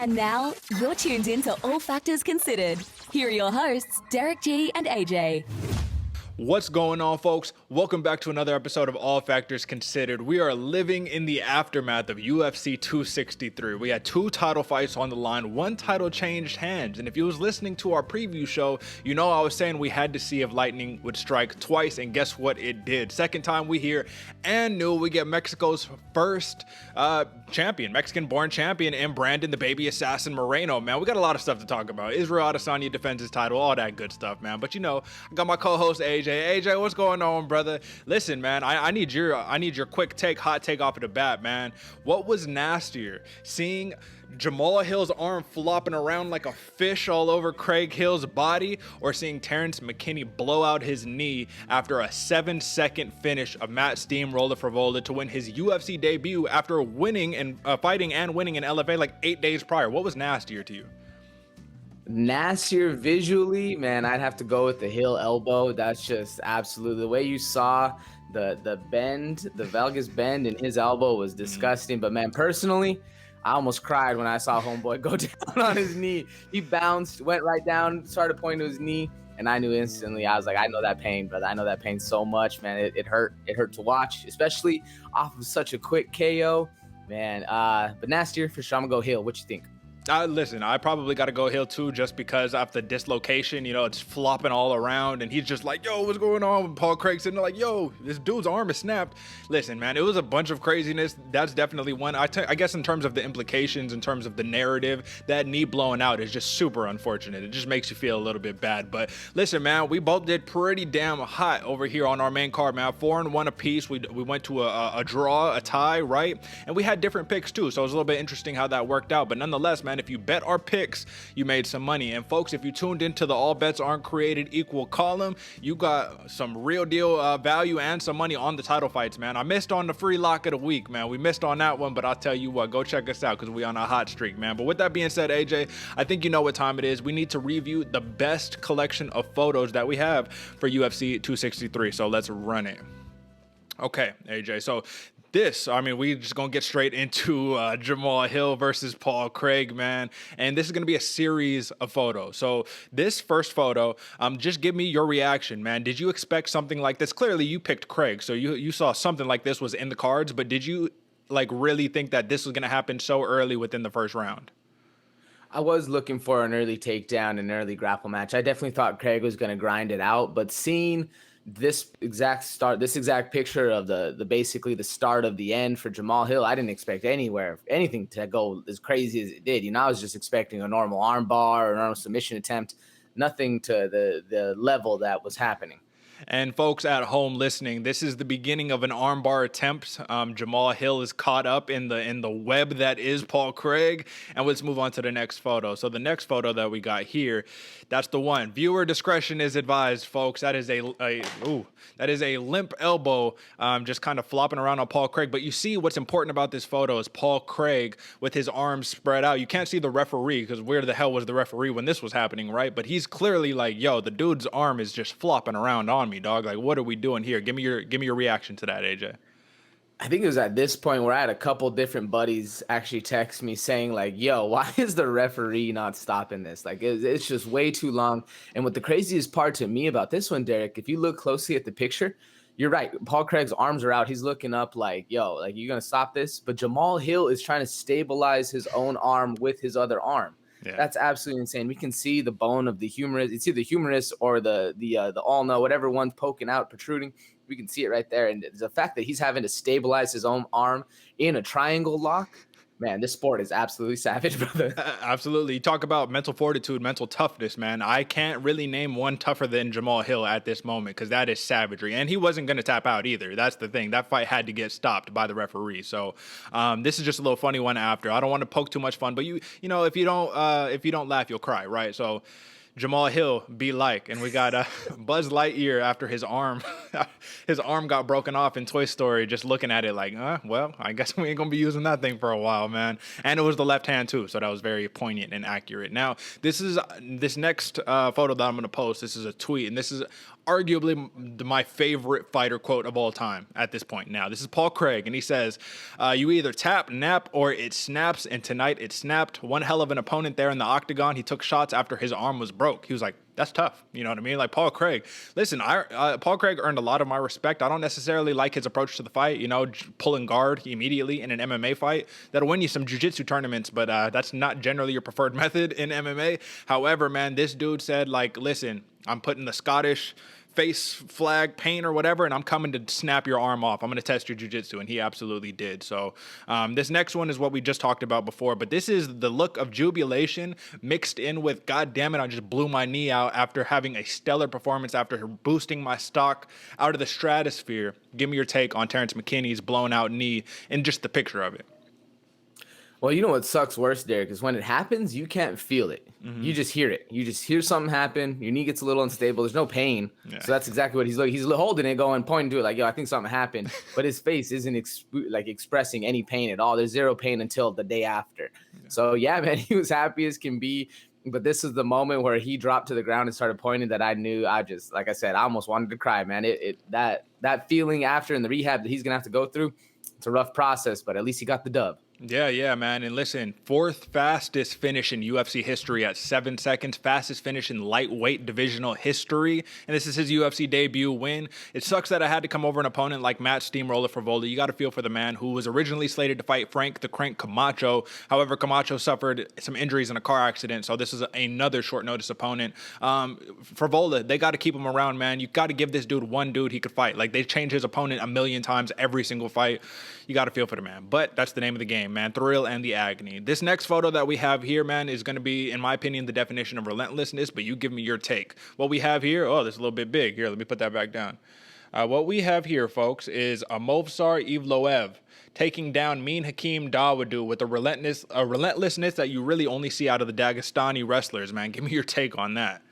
And now, you're tuned in to All Factors Considered. Here are your hosts, Derick G and AJ. What's going on, folks? Welcome back to another episode of All Factors Considered. We are living in the aftermath of UFC 263. We had two title fights on the line. One title changed hands. And if you was listening to our preview show, you know I was saying we had to see if lightning would strike twice. And guess what? It did. Second time we hear and knew we get Mexico's first champion, Mexican-born champion, and Brandon the Baby Assassin Moreno. Man, we got a lot of stuff to talk about. Israel Adesanya defends his title, all that good stuff, man. But you know, I got my co-host AJ. AJ, what's going on, brother? Listen, man, I need your quick take, hot take off of the bat, man. What was nastier, seeing Jamahal Hill's arm flopping around like a fish all over Craig Hill's body, or seeing Terrence McKinney blow out his knee after a 7-second finish of Matt Steamroller Frevola to win his UFC debut after winning and fighting and winning in LFA like 8 days prior? What was nastier to you? Nastier visually, man, I'd have to go with the Hill elbow. That's just absolutely the way you saw the bend, the valgus bend in his elbow was disgusting. But man, personally, I almost cried when I saw homeboy go down on his knee. He bounced, went right down, started pointing to his knee, and I knew instantly. I was like, I know that pain, brother. I know that pain so much, man. It hurt. It hurt to watch, especially off of such a quick KO, man. But nastier for sure. I'm gonna go Hill. What you think? Listen, I probably got to go Hill too, just because of the dislocation. You know, it's flopping all around, and he's just like, yo, what's going on? And Paul Craig sitting there like, yo, this dude's arm is snapped. Listen, man, it was a bunch of craziness. That's definitely one. I guess in terms of the implications, in terms of the narrative, that knee blowing out is just super unfortunate. It just makes you feel a little bit bad. But listen, man, we both did pretty damn hot over here on our main card, man. 4-1 apiece. We went to a draw, a tie, right? And we had different picks too, so it was a little bit interesting how that worked out. But nonetheless, man, if you bet our picks, you made some money. And folks, if you tuned into the All Bets Aren't Created Equal column, you got some real deal value and some money on the title fights, man. I missed on the free lock of the week, man. We missed on that one, but I'll tell you what, go check us out because we on a hot streak, man. But with that being said, AJ, I think you know what time it is. We need to review the best collection of photos that we have for UFC 263. So let's run it. Okay, AJ. So we just gonna get straight into Jamahal Hill versus Paul Craig, man. And this is gonna be a series of photos. So this first photo, just give me your reaction, man. Did you expect something like this? Clearly you picked Craig, so you saw something like this was in the cards, but did you like really think that this was gonna happen so early within the first round? I was looking for an early takedown, an early grapple match. I definitely thought Craig was going to grind it out, but seeing this exact picture of the basically the start of the end for Jamahal Hill, I didn't expect anything to go as crazy as it did. You know, I was just expecting a normal arm bar or a normal submission attempt, nothing to the level that was happening. And folks at home listening, this is the beginning of an armbar attempt. Jamahal Hill is caught up in the web that is Paul Craig. And let's move on to the next photo. So the next photo that we got here, that's the one. Viewer discretion is advised, folks. That is a limp elbow, just kind of flopping around on Paul Craig. But you see what's important about this photo is Paul Craig with his arms spread out. You can't see the referee because where the hell was the referee when this was happening, right? But he's clearly like, yo, the dude's arm is just flopping around on me, dog. Like, what are we doing here? Give me your reaction to that, AJ. I think it was at this point where I had a couple different buddies actually text me saying like, yo, why is the referee not stopping this? Like, it's just way too long. And what the craziest part to me about this one, Derick, if you look closely at the picture, you're right. Paul Craig's arms are out. He's looking up like, yo, like, you going to stop this? But Jamahal Hill is trying to stabilize his own arm with his other arm. Yeah. That's absolutely insane. We can see the bone of the humerus. It's either the humerus or the ulna, whatever one's poking out, protruding. We can see it right there. And the fact that he's having to stabilize his own arm in a triangle lock, man, this sport is absolutely savage, brother. Absolutely. You talk about mental fortitude, mental toughness, man. I can't really name one tougher than Jamahal Hill at this moment because that is savagery. And he wasn't going to tap out either. That's the thing. That fight had to get stopped by the referee. So this is just a little funny one after. I don't want to poke too much fun, but you know, if you don't laugh, you'll cry, right? So Jamahal Hill be like, and we got Buzz Lightyear after his arm got broken off in Toy Story, just looking at it like, well, I guess we ain't gonna be using that thing for a while, man. And it was the left hand too, so that was very poignant and accurate. Now, this next photo that I'm gonna post. This is a tweet, and this is arguably my favorite fighter quote of all time at this point. Now, this is Paul Craig, and he says, you either tap, nap, or it snaps, and tonight it snapped. One hell of an opponent there in the octagon. He took shots after his arm was broke. He was like, that's tough. You know what I mean? Like, Paul Craig. Listen, Paul Craig earned a lot of my respect. I don't necessarily like his approach to the fight, pulling guard immediately in an MMA fight. That'll win you some jiu-jitsu tournaments, but that's not generally your preferred method in MMA. However, man, this dude said, like, listen, I'm putting the Scottish face flag paint or whatever, and I'm coming to snap your arm off. I'm going to test your jiu-jitsu, and he absolutely did. So this next one is what we just talked about before, but this is the look of jubilation mixed in with, God damn it, I just blew my knee out after having a stellar performance, after boosting my stock out of the stratosphere. Give me your take on Terrence McKinney's blown out knee and just the picture of it. Well, you know what sucks worse, Derek, is when it happens, you can't feel it. Mm-hmm. You just hear it. You just hear something happen. Your knee gets a little unstable. There's no pain. Yeah. So that's exactly what he's looking. He's holding it, going, pointing to it like, yo, I think something happened. But his face isn't expressing any pain at all. There's zero pain until the day after. Yeah. So, yeah, man, he was happy as can be. But this is the moment where he dropped to the ground and started pointing that I knew. Like I said, I almost wanted to cry, man. That feeling after in the rehab that he's going to have to go through, it's a rough process, but at least he got the dub. Yeah, man. And listen, 4th fastest finish in UFC history at 7 seconds, fastest finish in lightweight divisional history. And this is his UFC debut win. It sucks that I had to come over an opponent like Matt Steamroller Frivola. You got to feel for the man who was originally slated to fight Frank the Crank Camacho. However, Camacho suffered some injuries in a car accident, so this is another short notice opponent. Frivola, they got to keep him around, man. You got to give this dude one dude he could fight. Like, they change his opponent a million times every single fight. You got to feel for the man. But that's the name of the game, man. Thrill and the agony. This next photo that we have here, man, is going to be, in my opinion, the definition of relentlessness, but you give me your take. What we have here, this is a little bit big. Here, let me put that back down. What we have here, folks, is a Movsar Evloev taking down Mean Hakeem Dawodu with a relentlessness that you really only see out of the Dagestani wrestlers, man. Give me your take on that.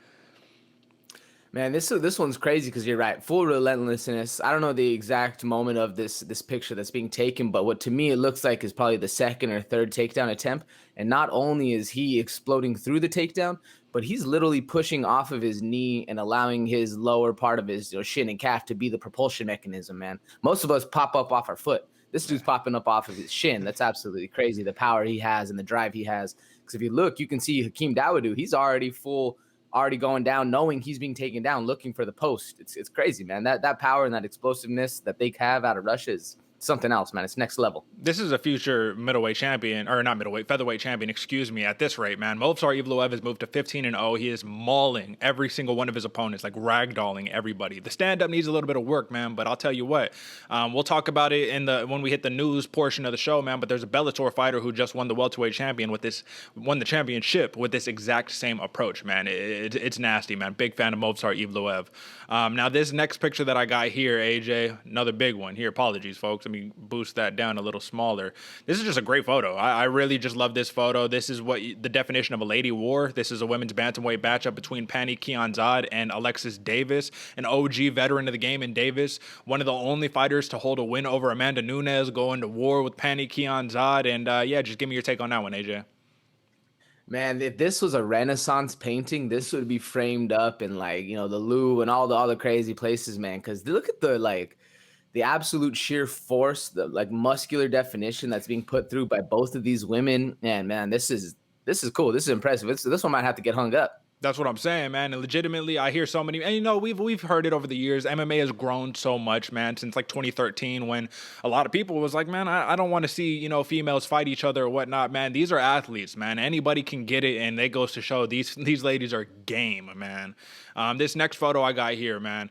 Man, this one's crazy because you're right. Full relentlessness. I don't know the exact moment of this picture that's being taken, but what to me it looks like is probably the second or third takedown attempt. And not only is he exploding through the takedown, but he's literally pushing off of his knee and allowing his lower part of his shin and calf to be the propulsion mechanism, man. Most of us pop up off our foot. This dude's popping up off of his shin. That's absolutely crazy, the power he has and the drive he has. Because if you look, you can see Hakeem Dawodu. He's already going down, knowing he's being taken down, looking for the post. It's crazy, man. That power and that explosiveness that they have out of Russia is something else, man. It's next level. This is a future middleweight champion, or not middleweight, featherweight champion, at this rate, man. Movsar Evloev has moved to 15-0. He is mauling every single one of his opponents, like ragdolling everybody. The stand-up needs a little bit of work, man, but I'll tell you what. We'll talk about it when we hit the news portion of the show, man, but there's a Bellator fighter who just won the welterweight champion won the championship with this exact same approach, man. It's nasty, man. Big fan of Movsar Evloev. Now, this next picture that I got here, AJ, another big one. Here, apologies, folks. Let me boost that down a little smaller. This is just a great photo. I really just love this photo. This is the definition of a lady war. This is a women's bantamweight matchup between Pani Kianzad and Alexis Davis, an OG veteran of the game in Davis, one of the only fighters to hold a win over Amanda Nunes, going to war with Pani Kianzad. And just give me your take on that one, AJ. Man, if this was a Renaissance painting, this would be framed up in the Louvre and all the crazy places, man. Because look at the absolute sheer force, the muscular definition that's being put through by both of these women. And man, this is cool. This is impressive. This one might have to get hung up. That's what I'm saying, man. And legitimately, I hear so many, and we've heard it over the years. MMA has grown so much, man, since 2013, when a lot of people was like, man, I don't want to see, females fight each other or whatnot, man. These are athletes, man. Anybody can get it, and it goes to show these ladies are game, man. This next photo I got here, man.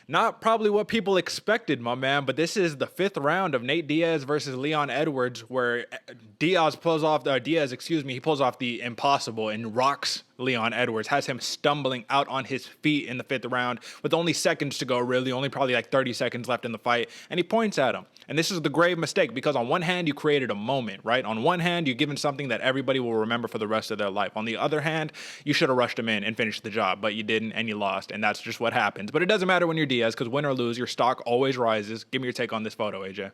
Not probably what people expected, my man, but this is the 5th round of Nate Diaz versus Leon Edwards, where Diaz pulls off the impossible and rocks Leon Edwards, has him stumbling out on his feet in the 5th round with only seconds to go, really, only probably like 30 seconds left in the fight, and he points at him. And this is the grave mistake, because on one hand, you created a moment, right? On one hand, you're given something that everybody will remember for the rest of their life. On the other hand, you should have rushed him in and finished the job, but you didn't, and you lost, and that's just what happens. But it doesn't matter when you're Diaz, because win or lose, your stock always rises. Give me your take on this photo, AJ.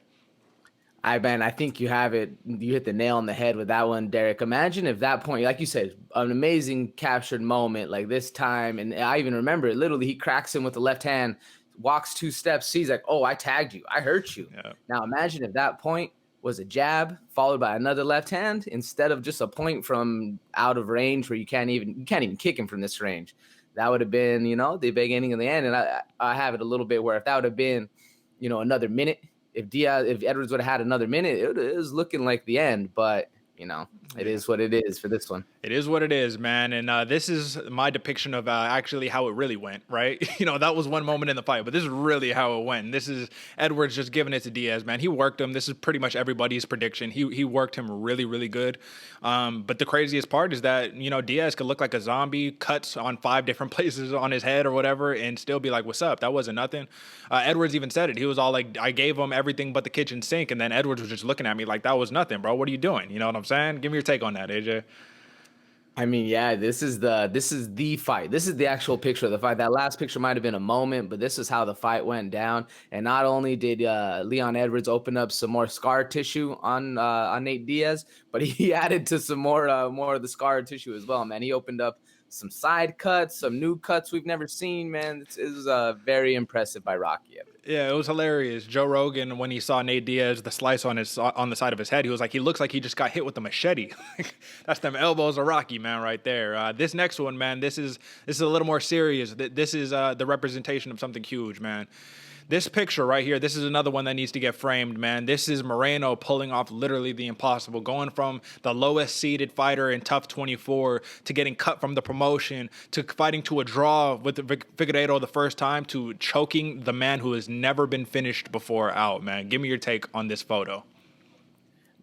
I think you have it. You hit the nail on the head with that one, Derick. Imagine if that point, like you said, an amazing captured moment like this time. And I even remember it. Literally, he cracks him with the left hand, walks 2 steps, sees like, oh, I tagged you. I hurt you. Yeah. Now imagine if that point was a jab followed by another left hand instead of just a point from out of range where you can't even kick him from this range. That would have been, the beginning and the end. And I have it a little bit where if that would have been, another minute, if Edwards would have had another minute, it is looking like the end, but it is what it is for this one. It is what it is, man. And this is my depiction of actually how it really went, right? That was one moment in the fight, but this is really how it went. And this is Edwards just giving it to Diaz, man. He worked him. This is pretty much everybody's prediction. He worked him really, really good. But the craziest part is that, Diaz could look like a zombie, cuts on 5 different places on his head or whatever, and still be like, what's up? That wasn't nothing. Edwards even said it. He was all like, I gave him everything but the kitchen sink. And then Edwards was just looking at me like, that was nothing, bro. What are you doing? You know what I'm saying? Give me your take on that, AJ. I mean, yeah, this is the fight. This is the actual picture of the fight. That last picture might have been a moment, but this is how the fight went down. And not only did Leon Edwards open up some more scar tissue on Nate Diaz, but he added to some more of the scar tissue as well, man. He opened up some side cuts, some new cuts we've never seen, man. It was very impressive by Rocky. Yeah, it was hilarious. Joe Rogan, when he saw Nate Diaz, the slice on the side of his head, he was like, he looks like he just got hit with a machete. That's them elbows of Rocky, man, right there. This next one, man, this is a little more serious. This is the representation of something huge, man. This picture right here, this is another one that needs to get framed, man. This is Moreno pulling off literally the impossible, going from the lowest seeded fighter in TUF 24 to getting cut from the promotion to fighting to a draw with Figueiredo the first time to choking the man who has never been finished before out, man. Give me your take on this photo.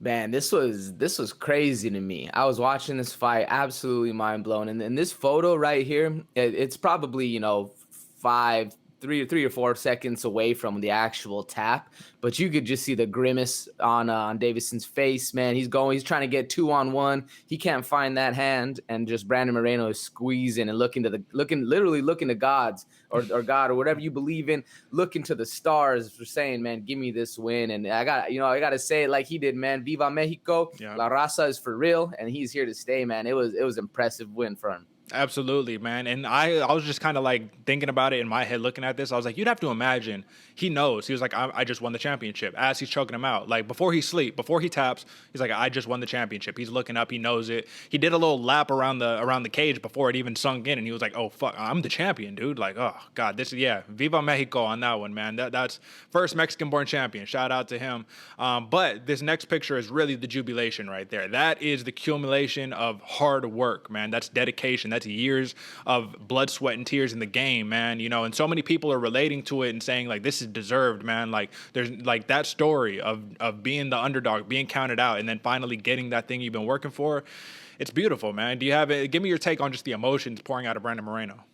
Man, this was crazy to me. I was watching this fight, absolutely mind blown. And this photo right here, it's probably, 3 or 4 seconds away from the actual tap, but you could just see the grimace on Deiveson's face, man. He's trying to get 2-on-1. He can't find that hand, and just Brandon Moreno is squeezing and looking to gods or God or whatever you believe in, looking to the stars for saying, man, give me this win. And I got to say it like he did, man. Viva Mexico. Yeah. La Raza is for real, and he's here to stay, man. It was impressive win for him. Absolutely, man. And I was just kind of like thinking about it in my head, looking at this. I was like, you'd have to imagine he knows. He was like, I just won the championship as he's choking him out. Like before he taps, he's like, I just won the championship. He's looking up. He knows it. He did a little lap around the cage before it even sunk in. And he was like, oh, fuck, I'm the champion, dude. Like, oh, God, Viva Mexico on that one, man. That's first Mexican-born champion. Shout out to him. But this next picture is really the jubilation right there. That is the accumulation of hard work, man. That's dedication. That's years of blood, sweat, and tears in the game, man. And so many people are relating to it and saying like, this is deserved, man. Like there's like that story of being the underdog, being counted out, and then finally getting that thing you've been working for. It's beautiful, man. Give me your take on just the emotions pouring out of Brandon Moreno.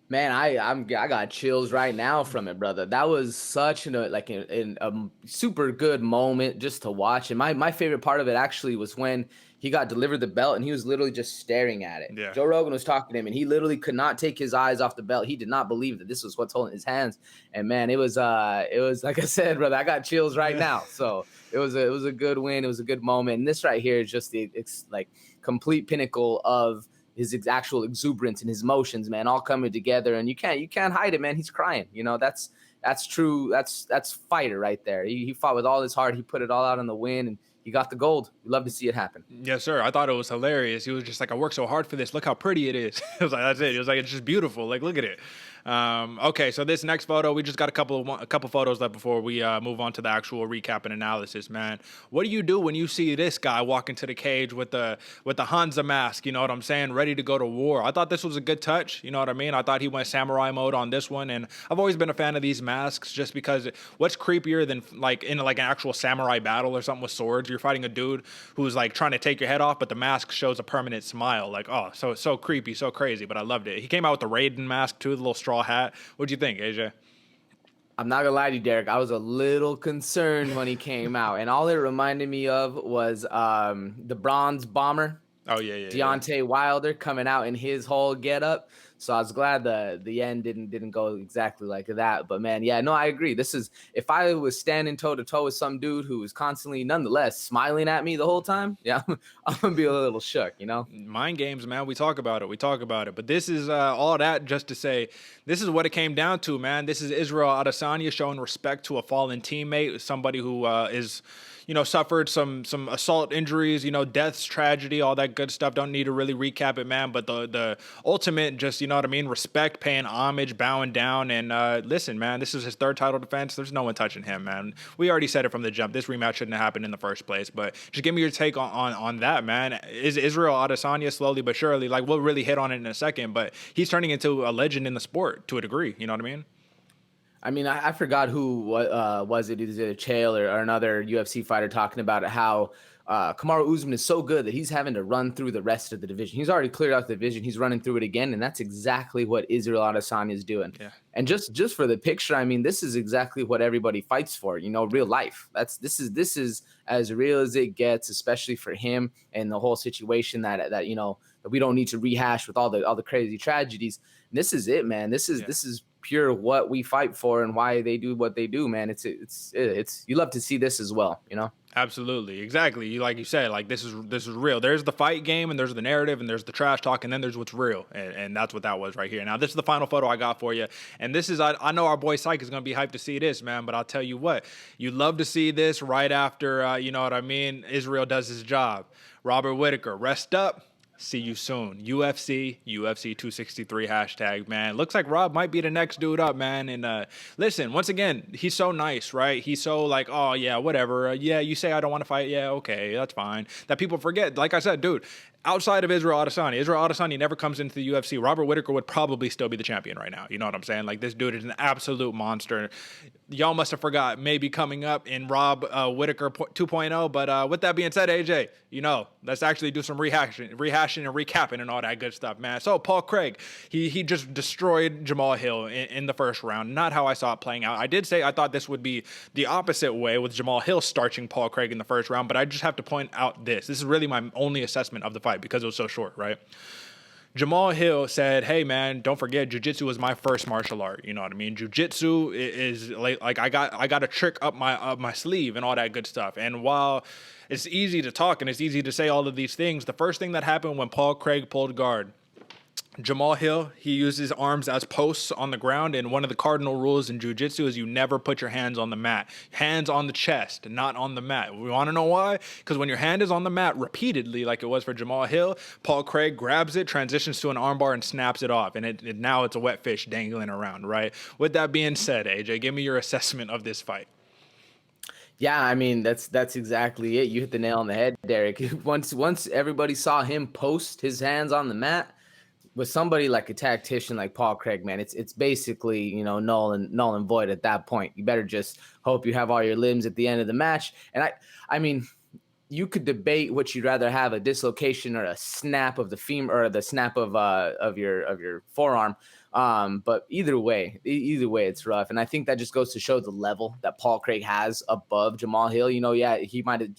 Man, I got chills right now from it, brother. That was such a super good moment just to watch. And my favorite part of it actually was when he got delivered the belt and he was literally just staring at it. Yeah. Joe Rogan was talking to him and he literally could not take his eyes off the belt. He did not believe that this was what's holding his hands. And man, it was like I said, brother, I got chills right now. So it was a good win. It was a good moment. And this right here is just it's like complete pinnacle of his actual exuberance and his emotions, man, all coming together. And you can't hide it, man. He's crying. That's true. That's fighter right there. He fought with all his heart. He put it all out on the win, and he got the gold. We love to see it happen. Yes, sir. I thought it was hilarious. He was just like, I worked so hard for this. Look how pretty it is. It was like, that's it. It was like, it's just beautiful. Like, look at it. Okay, so this next photo, we just got a couple photos left before we move on to the actual recap and analysis, man. What do you do when you see this guy walk into the cage with the Hansa mask, you know what I'm saying, ready to go to war? I thought this was a good touch, you know what I mean? I thought he went samurai mode on this one, and I've always been a fan of these masks just because what's creepier than like in like an actual samurai battle or something with swords? You're fighting a dude who's like trying to take your head off, but the mask shows a permanent smile. Like, oh, so creepy, so crazy, but I loved it. He came out with the Raiden mask too, the little straw hat. What'd you think, AJ? I'm not gonna lie to you, Derek. I was a little concerned when he came out, and all it reminded me of was the Bronze Bomber. Oh yeah. Deontay Wilder coming out in his whole getup. So I was glad the end didn't go exactly like that. But man, yeah, no, I agree. This is, if I was standing toe to toe with some dude who was constantly, nonetheless, smiling at me the whole time, yeah, I'm gonna be a little shook, you know. Mind games, man. We talk about it. But this is all that just to say, this is what it came down to, man. This is Israel Adesanya showing respect to a fallen teammate, somebody who is, suffered some assault injuries, deaths, tragedy, all that good stuff. Don't need to really recap it, man. But the ultimate, just, you know what I mean, respect, paying homage, bowing down. And listen, man, this is his third title defense. There's no one touching him, man. We already said it from the jump. This rematch shouldn't have happened in the first place. But just give me your take on that, man. Is Israel Adesanya slowly but surely, like, we'll really hit on it in a second, but he's turning into a legend in the sport to a degree. You know what I mean? I mean, I forgot who was it. Either Chael or another UFC fighter talking about it, how Kamaru Usman is so good that he's having to run through the rest of the division. He's already cleared out the division. He's running through it again, and that's exactly what Israel Adesanya is doing. Yeah. And just for the picture, I mean, this is exactly what everybody fights for. Real life. This is as real as it gets, especially for him and the whole situation that we don't need to rehash with all the crazy tragedies. And this is it, man. This is pure what we fight for and why they do what they do, man. It's you love to see this as well, Absolutely, exactly. Like you said, like this is real. There's the fight game, and there's the narrative, and there's the trash talk, and then there's what's real, and that's what that was right here. Now, this is the final photo I got for you, and this is I know our boy Syke is gonna be hyped to see this, man. But I'll tell you what, you love to see this right after you know what I mean. Israel does his job. Robert Whittaker, rest up. See you soon. UFC 263 hashtag, man. Looks like Rob might be the next dude up, man. And listen, once again, he's so nice, right? He's so like, oh, yeah, whatever. Yeah, you say I don't want to fight. Yeah, okay, that's fine. That people forget. Like I said, dude, outside of Israel Adesanya never comes into the UFC. Robert Whittaker would probably still be the champion right now. You know what I'm saying? Like, this dude is an absolute monster. Y'all must have forgot maybe coming up in Rob Whittaker 2.0. But with that being said, AJ, let's actually do some rehashing and recapping and all that good stuff, man. So Paul Craig, he just destroyed Jamahal Hill in the first round. Not how I saw it playing out. I did say I thought this would be the opposite way with Jamahal Hill starching Paul Craig in the first round, but I just have to point out this. This is really my only assessment of the fight because it was so short, right? Jamahal Hill said, hey, man, don't forget, jiu-jitsu was my first martial art. You know what I mean? Jiu-jitsu is like I got a trick up my sleeve and all that good stuff. And while it's easy to talk and it's easy to say all of these things, the first thing that happened when Paul Craig pulled guard, Jamahal Hill, he used his arms as posts on the ground, and one of the cardinal rules in jiu-jitsu is you never put your hands on the mat. Hands on the chest, not on the mat. We want to know why? Because when your hand is on the mat repeatedly, like it was for Jamahal Hill, Paul Craig grabs it, transitions to an armbar, and snaps it off, and now it's a wet fish dangling around, right? With that being said, AJ, give me your assessment of this fight. Yeah, I mean, that's exactly it. You hit the nail on the head, Derek. Once everybody saw him post his hands on the mat, with somebody like a tactician like Paul Craig, man, it's basically, null and void at that point. You better just hope you have all your limbs at the end of the match. And I mean, you could debate what you'd rather have, a dislocation or a snap of the femur or the snap of your forearm. But either way, it's rough. And I think that just goes to show the level that Paul Craig has above Jamahal Hill.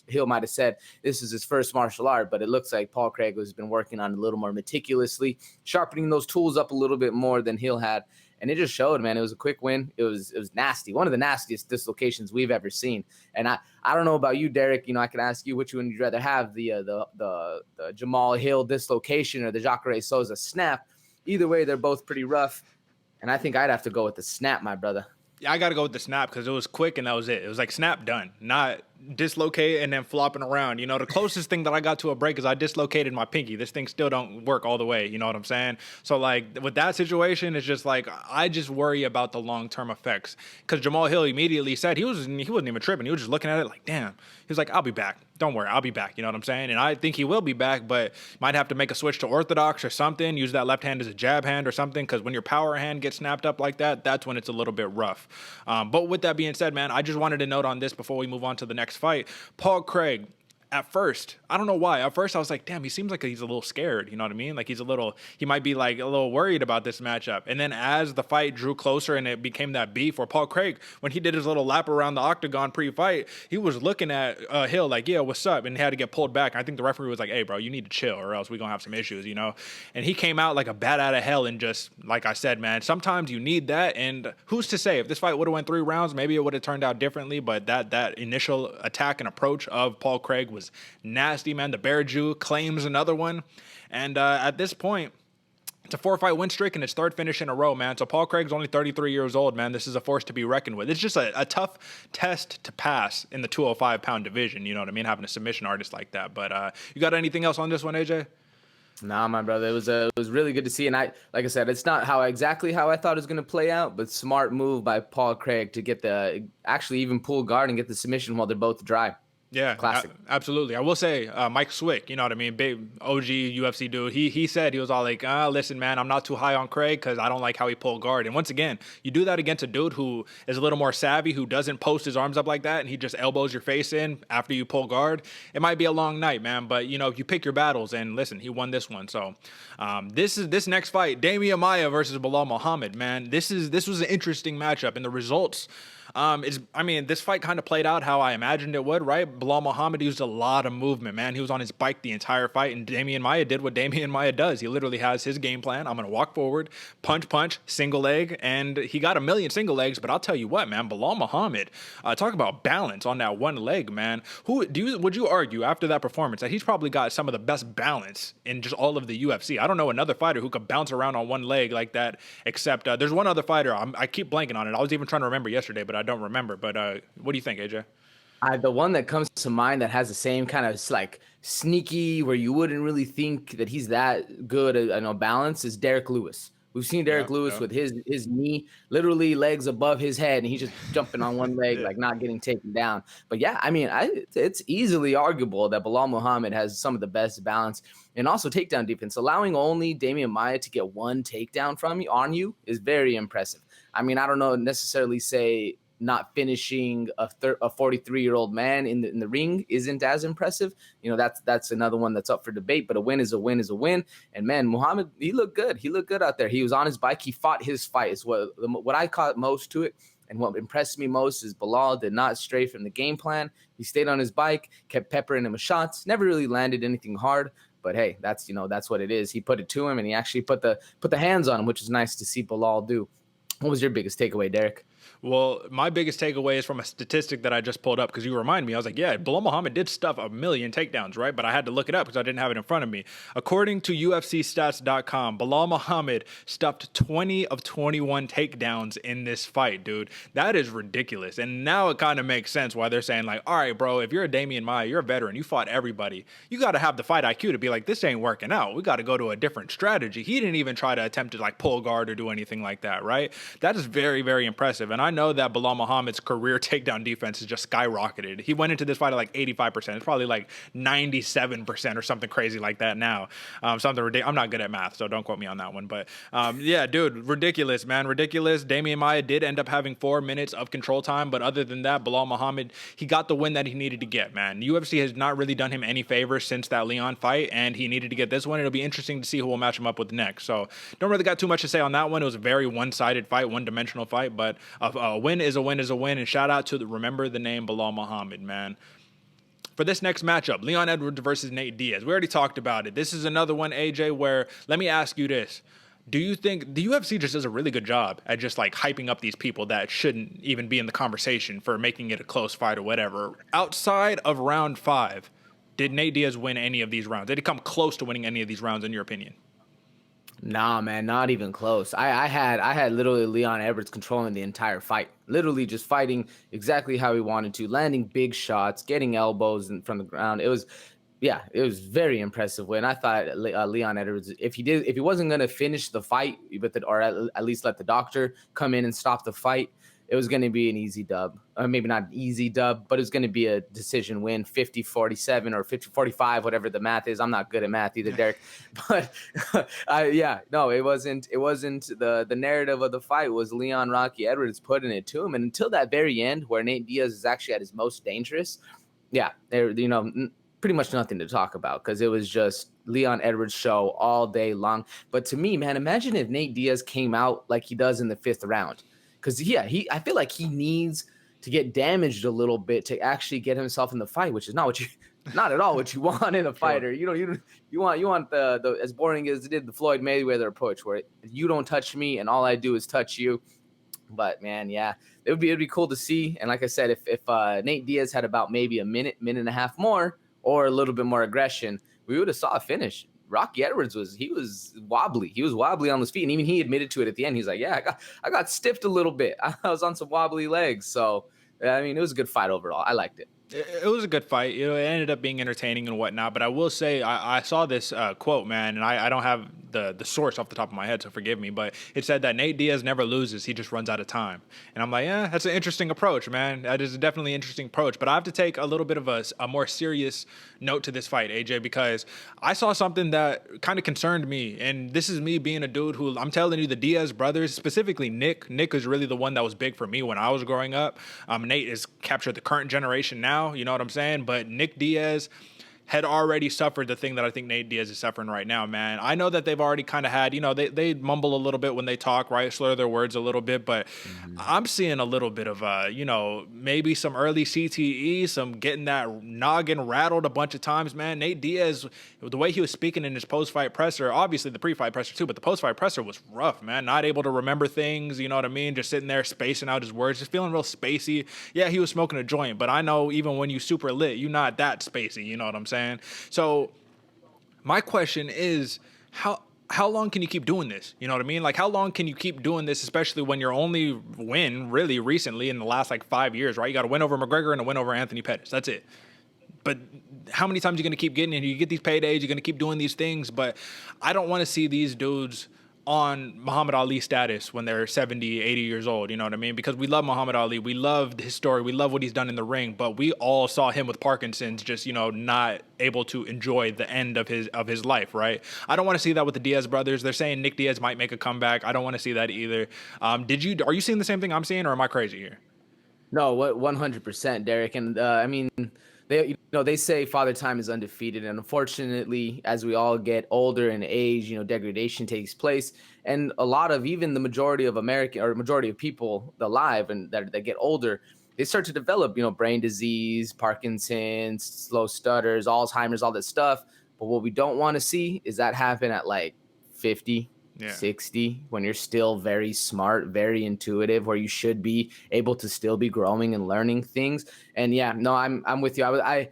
Hill might have said this is his first martial art, but it looks like Paul Craig has been working on it a little more meticulously, sharpening those tools up a little bit more than Hill had. And it just showed, man. It was a quick win. It was nasty. One of the nastiest dislocations we've ever seen. And I don't know about you, Derek. I could ask you which one you'd rather have, the Jamahal Hill dislocation or the Jacare Souza snap. Either way, they're both pretty rough. And I think I'd have to go with the snap, my brother. Yeah, I got to go with the snap because it was quick and that was it. It was like snap, done. Not dislocate and then flopping around. You know, the closest thing that I got to a break is I dislocated my pinky. This thing still don't work all the way. You know what I'm saying? So like with that situation, it's just like I just worry about the long-term effects. Because Jamahal Hill immediately said he wasn't even tripping. He was just looking at it like, damn. He was like, I'll be back. Don't worry, I'll be back. You know what I'm saying? And I think he will be back, but might have to make a switch to orthodox or something. Use that left hand as a jab hand or something. Because when your power hand gets snapped up like that, that's when it's a little bit rough. But with that being said, man, I just wanted to note on this before we move on to the next fight. Paul Craig, at first, I don't know why. At first, I was like, damn, he seems like he's a little scared. You know what I mean? Like he might be like a little worried about this matchup. And then as the fight drew closer and it became that beef, where Paul Craig, when he did his little lap around the octagon pre-fight, he was looking at Hill like, yeah, what's up? And he had to get pulled back. I think the referee was like, hey, bro, you need to chill or else we're going to have some issues, you know? And he came out like a bat out of hell and just, like I said, man, sometimes you need that. And who's to say if this fight would have went 3 rounds, maybe it would have turned out differently. But that initial attack and approach of Paul Craig was nasty, man. The Bear Jew claims another one. And at this point, it's a 4-fight win streak and its 3rd finish in a row, man. So Paul Craig's only 33 years old, man. This is a force to be reckoned with. It's just a tough test to pass in the 205-pound division. You know what I mean? Having a submission artist like that. But you got anything else on this one, AJ? Nah, my brother, it was really good to see. And like I said, it's not exactly how I thought it was going to play out, but smart move by Paul Craig to get actually even pull guard and get the submission while they're both dry. Yeah, classic. Absolutely. I will say, Mike Swick, you know what I mean? Big OG UFC dude. He said, he was all like, listen, man, I'm not too high on Craig because I don't like how he pulled guard. And once again, you do that against a dude who is a little more savvy, who doesn't post his arms up like that, and he just elbows your face in after you pull guard. It might be a long night, man, but you know, you pick your battles. And listen, he won this one. So this next fight, Demian Maia versus Belal Muhammad, man. This was an interesting matchup, and the results. This fight kind of played out how I imagined it would, right? Belal Muhammad used a lot of movement, man. He was on his bike the entire fight, and Demian Maia did what Demian Maia does. He literally has his game plan. I'm going to walk forward, punch, single leg, and he got a million single legs, but I'll tell you what, man, Belal Muhammad, talk about balance on that one leg, man. Would you argue after that performance that he's probably got some of the best balance in just all of the UFC? I don't know another fighter who could bounce around on one leg like that, except there's one other fighter. I keep blanking on it. I was even trying to remember yesterday, but I don't remember. But what do you think, AJ? The one that comes to mind that has the same kind of like sneaky, where you wouldn't really think that he's that good at balance, is Derek Lewis. We've seen Derek Lewis with his knee, literally legs above his head, and he's just jumping on one leg, like not getting taken down. But yeah, I mean, it's easily arguable that Belal Muhammad has some of the best balance and also takedown defense. Allowing only Demian Maia to get one takedown from you on you is very impressive. I mean, I don't know necessarily say not finishing a 43-year-old man in the ring isn't as impressive. You know, that's another one that's up for debate, but a win is a win is a win. And man, Muhammad, he looked good. He looked good out there. He was on his bike. He fought his fight is what I caught most to it. And what impressed me most is Belal did not stray from the game plan. He stayed on his bike, kept peppering him with shots, never really landed anything hard. But hey, that's what it is. He put it to him, and he actually put the hands on him, which is nice to see Belal do. What was your biggest takeaway, Derek? Well, my biggest takeaway is from a statistic that I just pulled up because you remind me. I was like, yeah, Belal Muhammad did stuff a million takedowns, right? But I had to look it up because I didn't have it in front of me. According to UFCstats.com, Belal Muhammad stuffed 20 of 21 takedowns in this fight, dude. That is ridiculous. And now it kind of makes sense why they're saying, like, all right, bro, if you're a Demian Maia, you're a veteran, you fought everybody. You got to have the fight IQ to be like, this ain't working out. We got to go to a different strategy. He didn't even try to attempt to, like, pull guard or do anything like that, right? That is very, very impressive. And I know that Belal Muhammad's career takedown defense has just skyrocketed. He went into this fight at like 85%. It's probably like 97% or something crazy like that now. Something ridiculous. I'm not good at math, so don't quote me on that one. But yeah, dude, ridiculous, man. Ridiculous. Demian Maia did end up having 4 minutes of control time, but other than that, Belal Muhammad, he got the win that he needed to get, man. UFC has not really done him any favors since that Leon fight, and he needed to get this one. It'll be interesting to see who will match him up with next. So don't really got too much to say on that one. It was a very one-sided fight, one-dimensional fight, but a win is a win is a win. And shout out to remember the name Belal Muhammad, man. For this next matchup, Leon Edwards versus Nate Diaz. We already talked about it. This is another one, AJ, where let me ask you this. Do you think the UFC just does a really good job at just like hyping up these people that shouldn't even be in the conversation for making it a close fight or whatever? Outside of round 5, did Nate Diaz win any of these rounds? Did he come close to winning any of these rounds in your opinion? Nah, man, not even close. I had literally Leon Edwards controlling the entire fight, literally just fighting exactly how he wanted to, landing big shots, getting elbows from the ground. It was very impressive win. I thought Leon Edwards, if he wasn't gonna finish the fight, or at least let the doctor come in and stop the fight, it was going to be an easy dub. Maybe not an easy dub, but it was going to be a decision win, 50-47 or 50-45, whatever the math is. I'm not good at math either, Derek. But it wasn't. It wasn't the narrative of the fight was Leon Rocky Edwards putting it to him, and until that very end, where Nate Diaz is actually at his most dangerous, pretty much nothing to talk about because it was just Leon Edwards' show all day long. But to me, man, imagine if Nate Diaz came out like he does in the 5th round. Because I feel like he needs to get damaged a little bit to actually get himself in the fight, which is not at all what you want in a fighter. Sure. You want the as boring as it did the Floyd Mayweather approach, where you don't touch me and all I do is touch you. But man, yeah, it'd be cool to see. And like I said, if Nate Diaz had about maybe a minute and a half more, or a little bit more aggression, we would have saw a finish. Rocky Edwards was wobbly. He was wobbly on his feet, and even he admitted to it at the end. He's like, "Yeah, I got stiffed a little bit. I was on some wobbly legs." So, I mean, it was a good fight overall. I liked it. It was a good fight. It ended up being entertaining and whatnot. But I will say, I saw this quote, man, and I don't have the source off the top of my head, so forgive me. But it said that Nate Diaz never loses; he just runs out of time. And I'm like, yeah, that's an interesting approach, man. That is definitely an interesting approach. But I have to take a little bit of a more serious note to this fight, AJ, because I saw something that kind of concerned me. And this is me being a dude who, I'm telling you, the Diaz brothers, specifically Nick is really the one that was big for me when I was growing up. Nate has captured the current generation now, you know what I'm saying? But Nick Diaz had already suffered the thing that I think Nate Diaz is suffering right now, man. I know that they've already kind of had, they mumble a little bit when they talk, right? Slur their words a little bit, but I'm seeing a little bit of, maybe some early CTE, some getting that noggin rattled a bunch of times, man. Nate Diaz, the way he was speaking in his post-fight presser, obviously the pre-fight presser too, but the post-fight presser was rough, man. Not able to remember things, you know what I mean? Just sitting there spacing out his words, just feeling real spacey. Yeah, he was smoking a joint, but I know even when you super lit, you're not that spacey, you know what I'm saying? So my question is, how long can you keep doing this? You know what I mean? Like, how long can you keep doing this, especially when your only win really recently in the last 5 years, right? You got a win over McGregor and a win over Anthony Pettis. That's it. But how many times are you going to keep getting in? You get these paydays, you're going to keep doing these things, but I don't want to see these dudes on Muhammad Ali status when they're 70, 80 years old, you know what I mean? Because we love Muhammad Ali, we love his story, we love what he's done in the ring, but we all saw him with Parkinson's just, not able to enjoy the end of his life, right? I don't want to see that with the Diaz brothers. They're saying Nick Diaz might make a comeback. I don't want to see that either. Are you seeing the same thing I'm seeing, or am I crazy here? No, 100%, Derek. And I mean, they say Father Time is undefeated, and unfortunately, as we all get older in age, degradation takes place, and a lot of even the majority of people alive and that get older, they start to develop, brain disease, Parkinson's, slow stutters, Alzheimer's, all this stuff. But what we don't want to see is that happen at 50. Yeah. 60, when you're still very smart, very intuitive, where you should be able to still be growing and learning things. And yeah, no, I'm with you.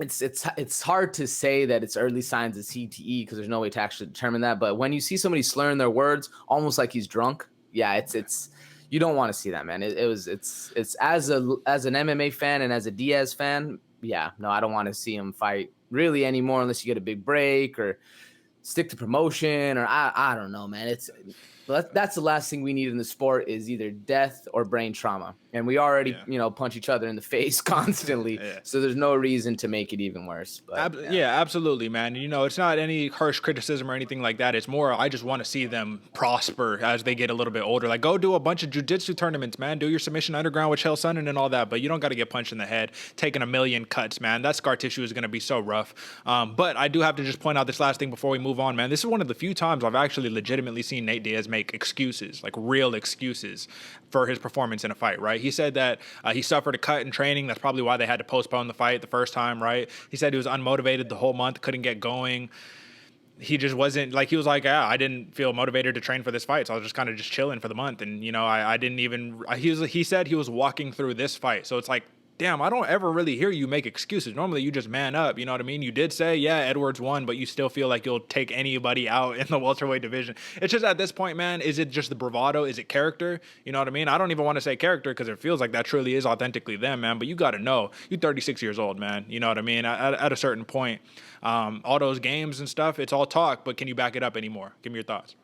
It's hard to say that it's early signs of CTE because there's no way to actually determine that. But when you see somebody slurring their words almost like he's drunk, yeah, it's you don't want to see that, man. It's as an MMA fan and as a Diaz fan, yeah, no, I don't want to see him fight really anymore unless you get a big break or stick to promotion, or I don't know, man. That's the last thing we need in the sport is either death or brain trauma. And we already, punch each other in the face constantly. Yeah. So there's no reason to make it even worse. But, yeah, absolutely, man. It's not any harsh criticism or anything like that. It's more, I just want to see them prosper as they get a little bit older. Like, go do a bunch of jiu-jitsu tournaments, man. Do your submission underground with Chael Sonnen and all that. But you don't got to get punched in the head, taking a million cuts, man. That scar tissue is going to be so rough. But I do have to just point out this last thing before we move on, man. This is one of the few times I've actually legitimately seen Nate Diaz make excuses, like real excuses for his performance in a fight, right? He said that he suffered a cut in training. That's probably why they had to postpone the fight the first time, right? He said he was unmotivated the whole month, couldn't get going. He just wasn't he was like, I didn't feel motivated to train for this fight, so I was just kind of just chilling for the month. And I didn't even, he said he was walking through this fight. So it's like damn, I don't ever really hear you make excuses. Normally you just man up, you know what I mean? You did say, yeah, Edwards won, but you still feel like you'll take anybody out in the welterweight division. It's just at this point, man, is it just the bravado? Is it character? You know what I mean? I don't even want to say character because it feels like that truly is authentically them, man. But you got to know, you're 36 years old, man. You know what I mean? At a certain point, all those games and stuff, it's all talk, but can you back it up anymore? Give me your thoughts.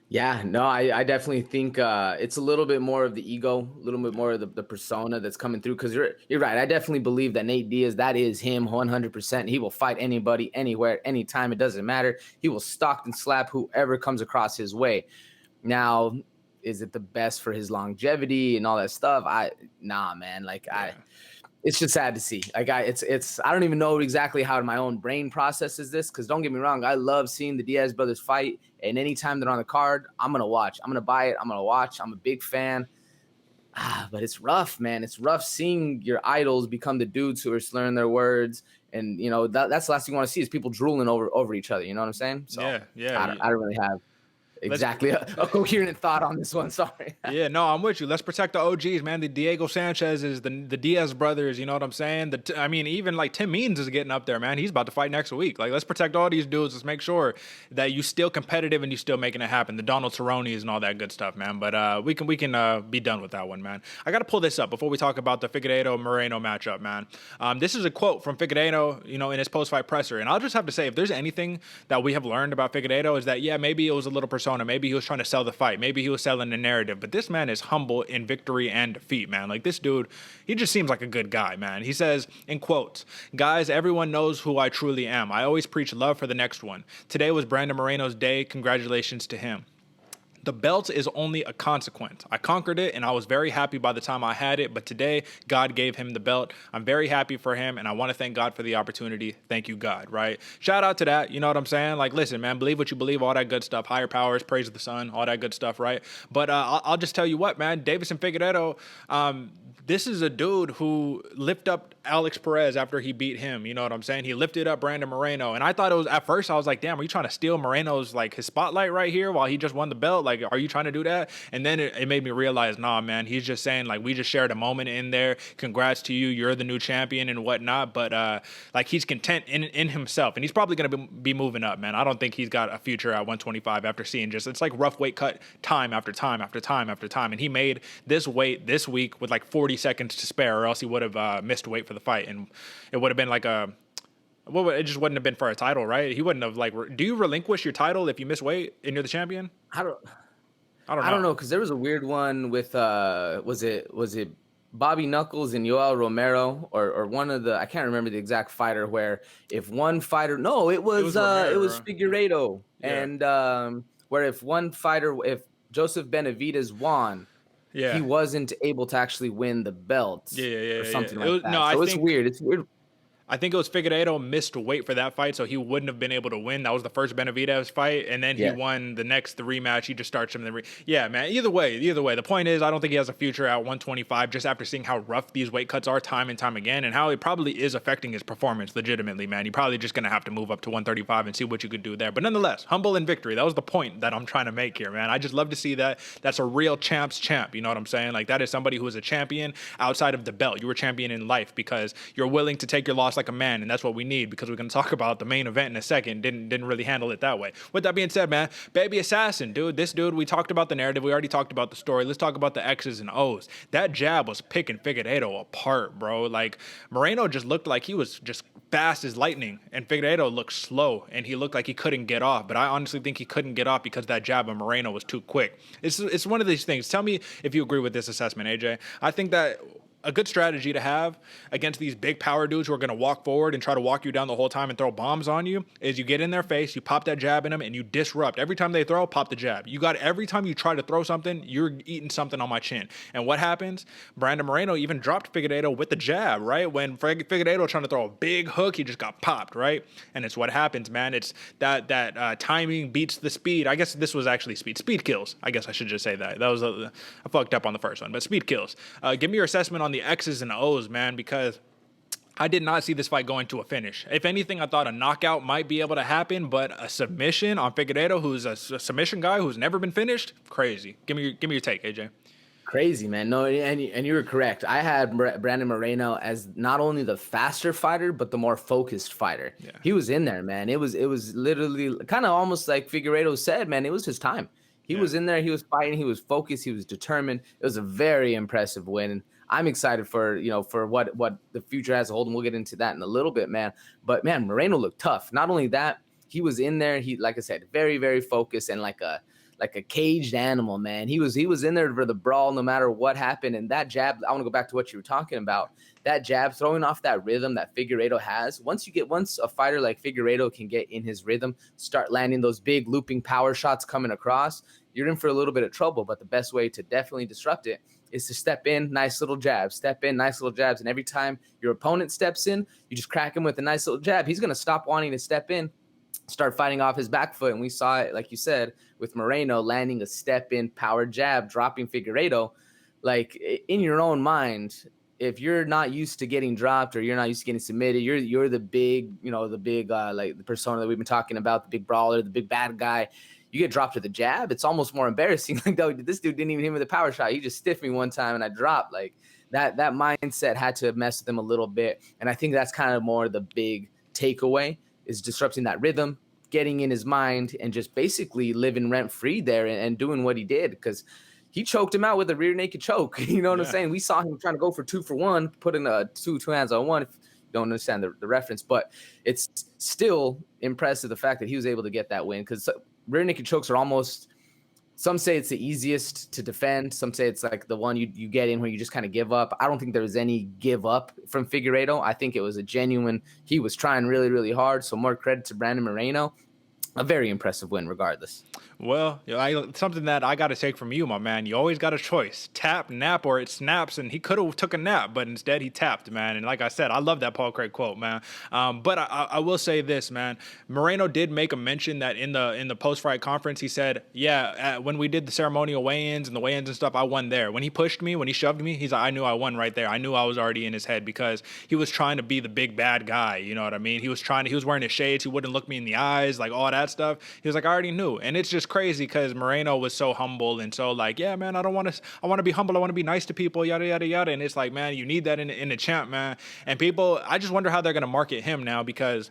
Yeah, no, I definitely think it's a little bit more of the ego, a little bit more of the persona that's coming through. Because you're right. I definitely believe that Nate Diaz, that is him 100%. He will fight anybody, anywhere, anytime. It doesn't matter. He will stalk and slap whoever comes across his way. Now, is it the best for his longevity and all that stuff? Nah, man. Like it's just sad to see. Like I don't even know exactly how my own brain processes this. Because don't get me wrong, I love seeing the Diaz brothers fight. And anytime they're on the card, I'm gonna watch. I'm gonna buy it. I'm gonna watch. I'm a big fan. But it's rough, man. It's rough seeing your idols become the dudes who are slurring their words. And you know that's the last thing you want to see is people drooling over each other. You know what I'm saying? So yeah. I don't really have exactly a coherent thought on this one. Sorry. Yeah, no, I'm with you. Let's protect the OGs, man. The Diego Sanchez's, the Diaz brothers, you know what I'm saying? I mean, even like Tim Means is getting up there, man. He's about to fight next week. Like, let's protect all these dudes. Let's make sure that you still competitive and you still making it happen. The Donald Cerrone's and all that good stuff, man. But we can be done with that one, man. I got to pull this up before we talk about the Figueiredo-Moreno matchup, man. This is a quote from Figueiredo, you know, in his post-fight presser. And I'll just have to say, if there's anything that we have learned about Figueiredo is that, yeah, maybe it was a little persona. Maybe he was trying to sell the fight. Maybe he was selling the narrative. But this man is humble in victory and defeat, man. Like, this dude, he just seems like a good guy, man. He says, in quotes, "Guys, everyone knows who I truly am. I always preach love for the next one. Today was Brandon Moreno's day. Congratulations to him. The belt is only a consequence. I conquered it, and I was very happy by the time I had it, but today, God gave him the belt. I'm very happy for him, and I want to thank God for the opportunity. Thank you, God," right? Shout out to that, you know what I'm saying? Like, listen, man, believe what you believe, all that good stuff, higher powers, praise of the sun, all that good stuff, right? But I'll just tell you what, man, Deiveson Figueiredo, this is a dude who lifted up Alex Perez after he beat him. You know what I'm saying? He lifted up Brandon Moreno. And I thought it was, at first, I was like, damn, are you trying to steal Moreno's, like, his spotlight right here while he just won the belt? Like, are you trying to do that? And then it made me realize, nah, man, he's just saying, like, we just shared a moment in there. Congrats to you. You're the new champion and whatnot. But, like, he's content in himself. And he's probably going to be moving up, man. I don't think he's got a future at 125 after seeing just, it's like rough weight cut time after time after time after time. And he made this weight this week with like 40 seconds to spare, or else he would have missed weight for the fight, and it would have been like it just wouldn't have been for a title, right? He wouldn't have, like, do you relinquish your title if you miss weight and you're the champion? I don't know, because there was a weird one with was it Bobby Knuckles and Yoel Romero, or one of the, I can't remember the exact fighter, where if one fighter, no, it was Figueiredo, yeah. And where if Joseph Benavidez won, yeah, he wasn't able to actually win the belt, or something like that. No, so it's weird. It's weird. I think it was Figueiredo missed weight for that fight, so he wouldn't have been able to win. That was the first Benavidez fight, and then he won the rematch. He just starts him. Yeah, man. Either way. The point is, I don't think he has a future at 125. Just after seeing how rough these weight cuts are time and time again, and how it probably is affecting his performance legitimately, man. You're probably just gonna have to move up to 135 and see what you could do there. But nonetheless, humble in victory. That was the point that I'm trying to make here, man. I just love to see that. That's a real champ's champ. You know what I'm saying? Like, that is somebody who is a champion outside of the belt. You were champion in life because you're willing to take your loss like a man. And that's what we need, because we're going to talk about the main event in a second. Didn't really handle it that way. With that being said, man, Baby Assassin, dude, this dude, we talked about the narrative. We already talked about the story. Let's talk about the X's and O's. That jab was picking Figueiredo apart, bro. Like, Moreno just looked like he was just fast as lightning, and Figueiredo looked slow, and he looked like he couldn't get off. But I honestly think he couldn't get off because that jab of Moreno was too quick. It's one of these things. Tell me if you agree with this assessment, AJ. I think that a good strategy to have against these big power dudes who are going to walk forward and try to walk you down the whole time and throw bombs on you is you get in their face, you pop that jab in them, and you disrupt. Every time they throw, pop the jab. Every time you try to throw something, you're eating something on my chin. And what happens? Brandon Moreno even dropped Figueiredo with the jab, right? When Figueiredo trying to throw a big hook, he just got popped, right? And it's what happens, man. It's that timing beats the speed. I guess this was actually speed. Speed kills. I guess I should just say that. That was I fucked up on the first one, but speed kills. Give me your assessment on the X's and O's, man, because I did not see this fight going to a finish. If anything, I thought a knockout might be able to happen, but a submission on Figueiredo, who's a submission guy who's never been finished, crazy. Give me your take, AJ. Crazy, man. No, and you were correct. I had Brandon Moreno as not only the faster fighter, but the more focused fighter. Yeah. He was in there, man. It was literally kind of almost like Figueiredo said, man. It was his time. He was in there. He was fighting. He was focused. He was determined. It was a very impressive win. And I'm excited for for what the future has to hold, and we'll get into that in a little bit, man. But man, Moreno looked tough. Not only that, he was in there. He, like I said, very, very focused and like a caged animal, man. He was in there for the brawl no matter what happened. And that jab, I want to go back to what you were talking about. That jab, throwing off that rhythm that Figueiredo has. Once a fighter like Figueiredo can get in his rhythm, start landing those big looping power shots coming across, you're in for a little bit of trouble. But the best way to definitely disrupt it is to step in, nice little jabs, step in, nice little jabs. And every time your opponent steps in, you just crack him with a nice little jab. He's going to stop wanting to step in, start fighting off his back foot. And we saw it, like you said, with Moreno landing a step-in power jab, dropping Figueiredo. Like, in your own mind, if you're not used to getting dropped or you're not used to getting submitted, you're the big, like the persona that we've been talking about, the big brawler, the big bad guy. You get dropped to the jab, it's almost more embarrassing. Like, no, this dude didn't even hit me with a power shot. He just stiffed me one time and I dropped. Like, that mindset had to mess with him a little bit. And I think that's kind of more the big takeaway, is disrupting that rhythm, getting in his mind, and just basically living rent free there and doing what he did, because he choked him out with a rear naked choke. You know what I'm saying? We saw him trying to go for 2 for 1, putting two hands on one, if you don't understand the reference, but it's still impressive the fact that he was able to get that win, because rear naked chokes are almost, some say it's the easiest to defend. Some say it's like the one you get in where you just kind of give up. I don't think there was any give up from Figueiredo. I think it was a genuine, he was trying really, really hard. So more credit to Brandon Moreno. A very impressive win regardless. Well, something that I got to take from you, my man. You always got a choice: tap, nap, or it snaps. And he could have took a nap, but instead he tapped, man. And like I said, I love that Paul Craig quote, man. But I will say this, man. Moreno did make a mention that in the post-fight conference, he said, when we did the ceremonial weigh-ins and the weigh-ins and stuff, I won there. When he pushed me, when he shoved me, he's like, I knew I won right there. I knew I was already in his head, because he was trying to be the big bad guy. You know what I mean? He was wearing his shades. He wouldn't look me in the eyes, like all that stuff. He was like, I already knew. And it's just crazy, because Moreno was so humble and so like, yeah, man, I want to be humble. I want to be nice to people, yada, yada, yada. And it's like, man, you need that in the champ, man. And people, I just wonder how they're going to market him now, because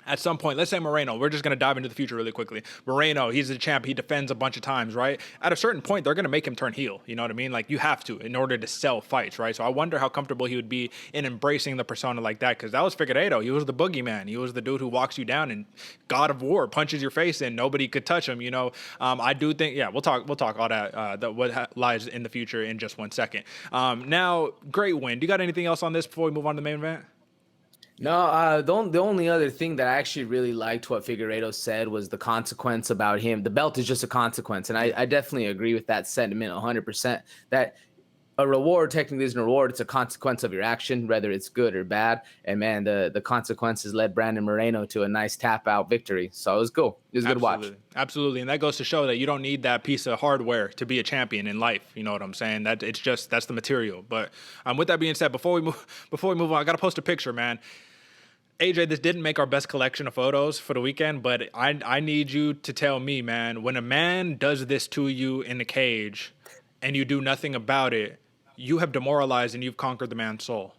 at some point, let's say Moreno, we're just going to dive into the future really quickly. Moreno, he's a champ. He defends a bunch of times, right? At a certain point, they're going to make him turn heel. You know what I mean? Like, you have to in order to sell fights, right? So I wonder how comfortable he would be in embracing the persona like that, because that was Figueiredo. He was the boogeyman. He was the dude who walks you down and God of War punches your face in. Nobody could touch him, you know? I do think, we'll talk all that, what lies in the future in just 1 second. Now, great win. Do you got anything else on this before we move on to the main event? No, the only other thing that I actually really liked what Figueiredo said was the consequence about him. The belt is just a consequence. And I definitely agree with that sentiment 100%, that a reward technically isn't a reward. It's a consequence of your action, whether it's good or bad. And man, the consequences led Brandon Moreno to a nice tap out victory. So it was cool. It was a good watch. Absolutely. And that goes to show that you don't need that piece of hardware to be a champion in life. You know what I'm saying? That's the material. But with that being said, before we move on, I got to post a picture, man. AJ, this didn't make our best collection of photos for the weekend, but I need you to tell me, man, when a man does this to you in the cage and you do nothing about it, you have demoralized and you've conquered the man's soul.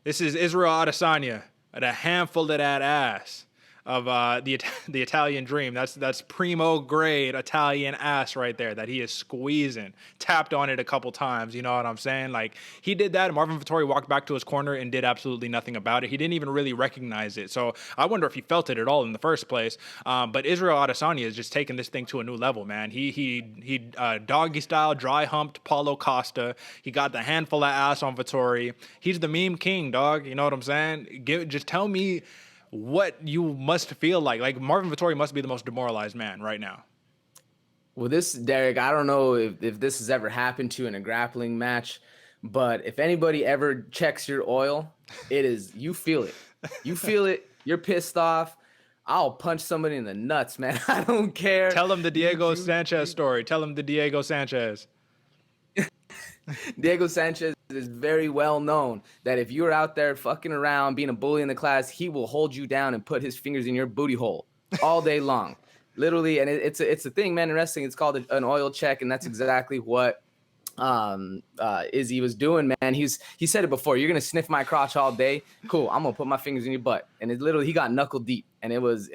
This is Israel Adesanya at a handful of that ass of the Italian dream. That's primo grade Italian ass right there that he is squeezing. Tapped on it a couple times, you know what I'm saying? Like, he did that, and Marvin Vettori walked back to his corner and did absolutely nothing about it. He didn't even really recognize it. So I wonder if he felt it at all in the first place. But Israel Adesanya is just taking this thing to a new level, man. He doggy style dry humped Paulo Costa. He got the handful of ass on Vettori. He's the meme king, dog. You know what I'm saying? Just tell me what you must feel like. Like, Marvin Vettori must be the most demoralized man right now. Well, Derek, I don't know if this has ever happened to you in a grappling match, but if anybody ever checks your oil, you feel it. You feel it. You're pissed off. I'll punch somebody in the nuts, man. I don't care. Tell him the Diego Sanchez story. Tell him the Diego Sanchez. Diego Sanchez is very well known that if you're out there fucking around, being a bully in the class, he will hold you down and put his fingers in your booty hole all day long. Literally, and it's a thing, man, in wrestling. It's called an oil check, and that's exactly what Izzy was doing, man. He said it before, you're gonna sniff my crotch all day. Cool, I'm gonna put my fingers in your butt. And it literally, he got knuckle deep, and it was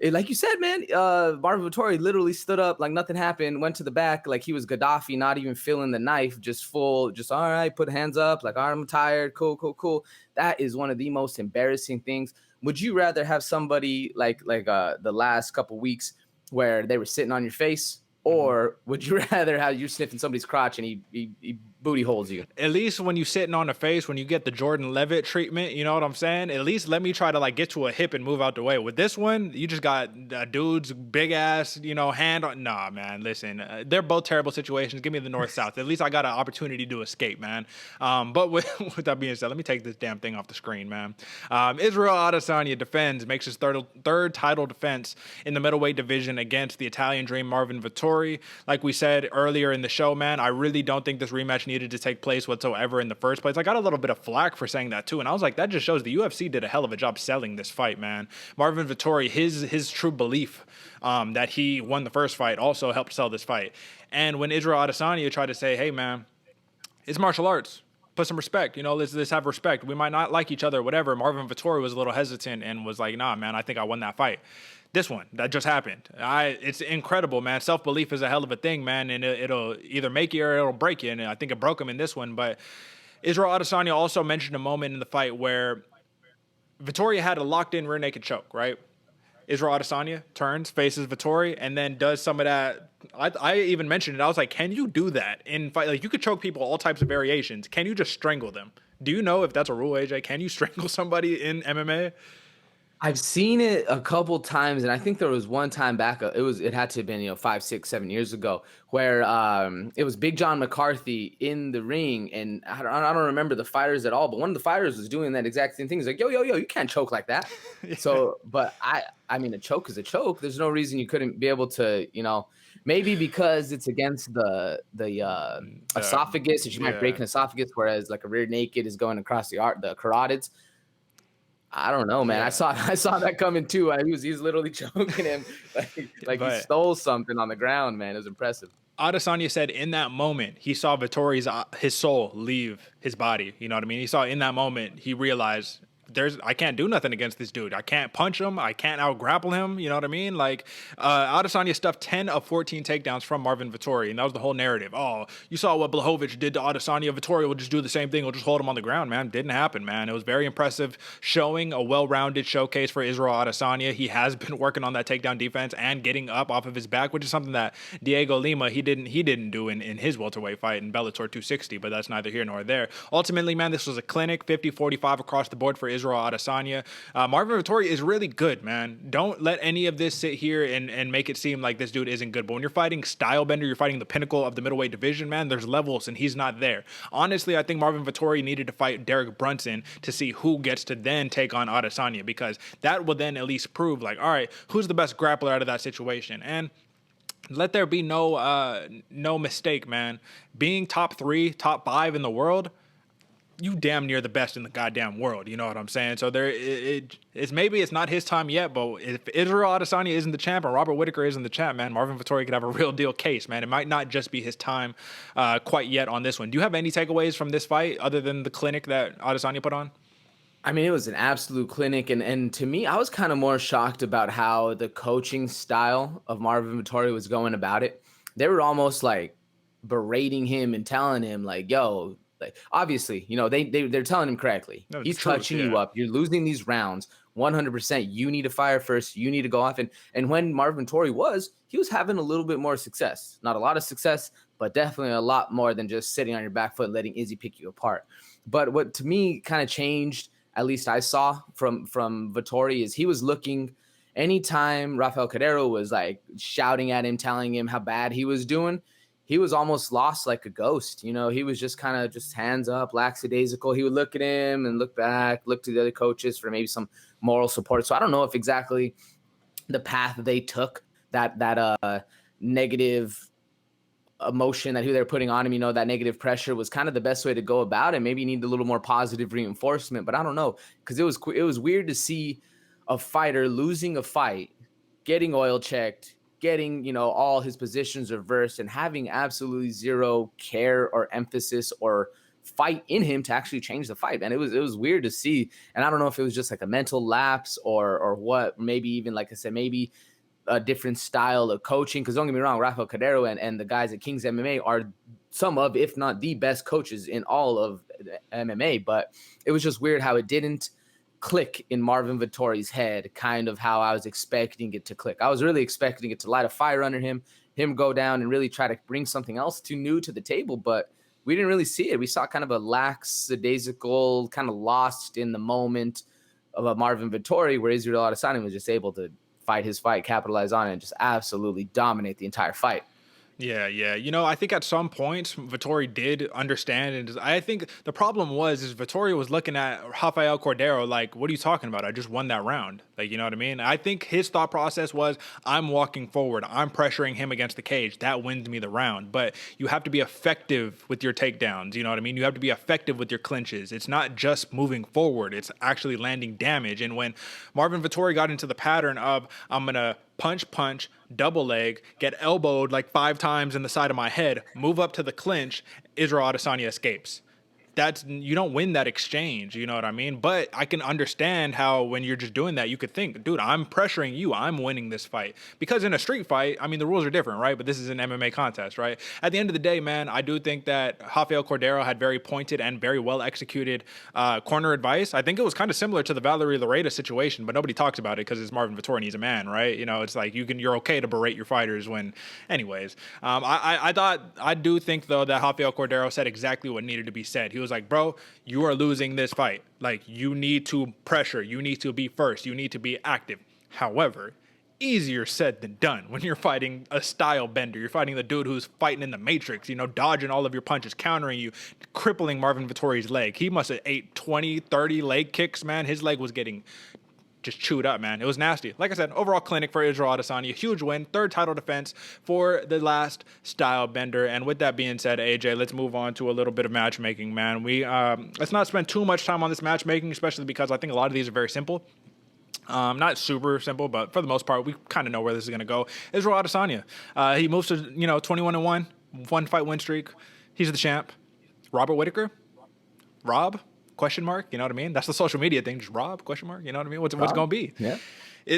like you said, man. Marvin Vettori literally stood up like nothing happened, went to the back like he was Gaddafi, not even feeling the knife, just all right, put hands up, like, all right, I'm tired, cool. That is one of the most embarrassing things. Would you rather have somebody like the last couple weeks where they were sitting on your face, or would you rather have you sniffing somebody's crotch and he booty holes you? At least when you sitting on the face, when you get the Jordan Levitt treatment, you know what I'm saying? At least let me try to like get to a hip and move out the way. With this one, you just got a dude's big ass, hand on. Nah, man, listen, they're both terrible situations. Give me the north-south. At least I got an opportunity to escape, man. But with that being said, let me take this damn thing off the screen, man. Israel Adesanya defends, makes his third title defense in the middleweight division against the Italian Dream Marvin Vettori. Like we said earlier in the show, man, I really don't think this rematch needed to take place whatsoever in the first place. I got a little bit of flack for saying that too, and I was like, that just shows the UFC did a hell of a job selling this fight, man. Marvin Vettori, his true belief that he won the first fight also helped sell this fight. And when Israel Adesanya tried to say, hey, man, it's martial arts, put some respect, let's have respect. We might not like each other or whatever. Marvin Vettori was a little hesitant and was like, nah, man, I think I won that fight. This one, that just happened. It's incredible, man. Self-belief is a hell of a thing, man, and it'll either make you or it'll break you, and I think it broke him in this one. But Israel Adesanya also mentioned a moment in the fight where Vettori had a locked-in rear naked choke, right? Israel Adesanya turns, faces Vettori, and then does some of that. I even mentioned it. I was like, can you do that in fight? Like, you could choke people all types of variations. Can you just strangle them? Do you know if that's a rule, AJ? Can you strangle somebody in MMA? I've seen it a couple times, and I think there was one time back. It had to have been 5, 6, 7 years ago, where it was Big John McCarthy in the ring, and I don't remember the fighters at all, but one of the fighters was doing that exact same thing. He's like, yo, you can't choke like that. Yeah. So, but I mean, a choke is a choke. There's no reason you couldn't be able to, maybe because it's against the esophagus, that you might break an esophagus, whereas like a rear naked is going across the carotids. I don't know, man. Yeah. I saw that coming too. He's literally choking him like he stole something on the ground, man. It was impressive. Adesanya said in that moment he saw Vettori's his soul leave his body. You know what I mean? He saw in that moment he realized I can't do nothing against this dude. I can't punch him. I can't out grapple him. You know what I mean? Like, Adesanya stuffed 10 of 14 takedowns from Marvin Vettori, and that was the whole narrative. Oh, you saw what Blachowicz did to Adesanya. Vettori will just do the same thing. He'll just hold him on the ground, man. Didn't happen, man. It was very impressive showing, a well-rounded showcase for Israel Adesanya. He has been working on that takedown defense and getting up off of his back, which is something that Diego Lima, he didn't do in his welterweight fight in Bellator 260, but that's neither here nor there. Ultimately, man, this was a clinic, 50-45 across the board for Israel Adesanya. Marvin Vettori is really good, man. Don't let any of this sit here and make it seem like this dude isn't good. But when you're fighting Stylebender, you're fighting the pinnacle of the middleweight division, man, there's levels, and he's not there. Honestly, I think Marvin Vettori needed to fight Derek Brunson to see who gets to then take on Adesanya, because that will then at least prove, like, all right, who's the best grappler out of that situation? And let there be no mistake, man. Being top 3, top 5 in the world, you damn near the best in the goddamn world. You know what I'm saying? So maybe it's not his time yet, but if Israel Adesanya isn't the champ and Robert Whittaker isn't the champ, man, Marvin Vettori could have a real deal case, man. It might not just be his time quite yet on this one. Do you have any takeaways from this fight other than the clinic that Adesanya put on? I mean, it was an absolute clinic, and to me, I was kind of more shocked about how the coaching style of Marvin Vettori was going about it. They were almost like berating him and telling him like, yo, like, obviously, they're telling him correctly. No, he's touching you up. You're losing these rounds. 100%. You need to fire first. You need to go off. And when Marvin Vettori he was having a little bit more success. Not a lot of success, but definitely a lot more than just sitting on your back foot and letting Izzy pick you apart. But what to me kind of changed, at least I saw from Vettori, is he was looking, anytime Rafael Carrero was like shouting at him, telling him how bad he was doing, he was almost lost like a ghost. He was just kind of just hands up, lackadaisical. He would look at him and look back, look to the other coaches for maybe some moral support. So I don't know if exactly the path they took, that negative emotion that they're putting on him, that negative pressure was kind of the best way to go about it. Maybe you need a little more positive reinforcement, but I don't know, because it was weird to see a fighter losing a fight, getting oil checked, getting, all his positions reversed and having absolutely zero care or emphasis or fight in him to actually change the fight. And it was weird to see. And I don't know if it was just like a mental lapse or what, maybe even, like I said, maybe a different style of coaching. Because don't get me wrong, Rafael Cordero and the guys at King's MMA are some of, if not the best coaches in all of MMA. But it was just weird how it didn't click in Marvin Vettori's head, kind of how I was expecting it to click. I was really expecting it to light a fire under him go down and really try to bring something else new to the table. But we didn't really see it. We saw kind of a lackadaisical, kind of lost in the moment of a Marvin Vettori, where Israel Adesanya was just able to fight his fight, capitalize on it, and just absolutely dominate the entire fight. Yeah. I think at some points Vettori did understand, and I think the problem is Vettori was looking at Rafael Cordero like, "What are you talking about? I just won that round." Like, you know what I mean? I think his thought process was, "I'm walking forward. I'm pressuring him against the cage. That wins me the round." But you have to be effective with your takedowns. You know what I mean? You have to be effective with your clinches. It's not just moving forward. It's actually landing damage. And when Marvin Vettori got into the pattern of, "I'm gonna punch, double leg, get elbowed like 5 times in the side of my head, move up to the clinch," Israel Adesanya escapes. You don't win that exchange, you know what I mean? But I can understand how when you're just doing that, you could think, dude, I'm pressuring you, I'm winning this fight. Because in a street fight, I mean, the rules are different, right? But this is an MMA contest, right? At the end of the day, man, I do think that Rafael Cordero had very pointed and very well executed corner advice. I think it was kind of similar to the Valerie Lareda situation, but nobody talks about it because it's Marvin Vettori and he's a man, right? It's like you're okay to berate your fighters when, anyways. I do think though that Rafael Cordero said exactly what needed to be said. He was like, "Bro, you are losing this fight. Like, you need to pressure. You need to be first. You need to be active." However, easier said than done when you're fighting a style bender. You're fighting the dude who's fighting in the Matrix, dodging all of your punches, countering you, crippling Marvin Vettori's leg. He must have ate 20, 30 leg kicks, man. His leg was getting just chewed up, man. It was nasty. Like I said, overall clinic for Israel Adesanya. Huge win. 3rd title defense for the last style bender. And with that being said, AJ, let's move on to a little bit of matchmaking, man. Let's not spend too much time on this matchmaking, especially because I think a lot of these are very simple. Not super simple, but for the most part, we kind of know where this is going to go. Israel Adesanya. He moves to, 21-1, 1-fight win streak. He's the champ. Robert Whittaker? Rob? Question mark, you know what I mean? That's the social media thing. Just Rob? Question mark, you know what I mean? What's going to be? Yeah.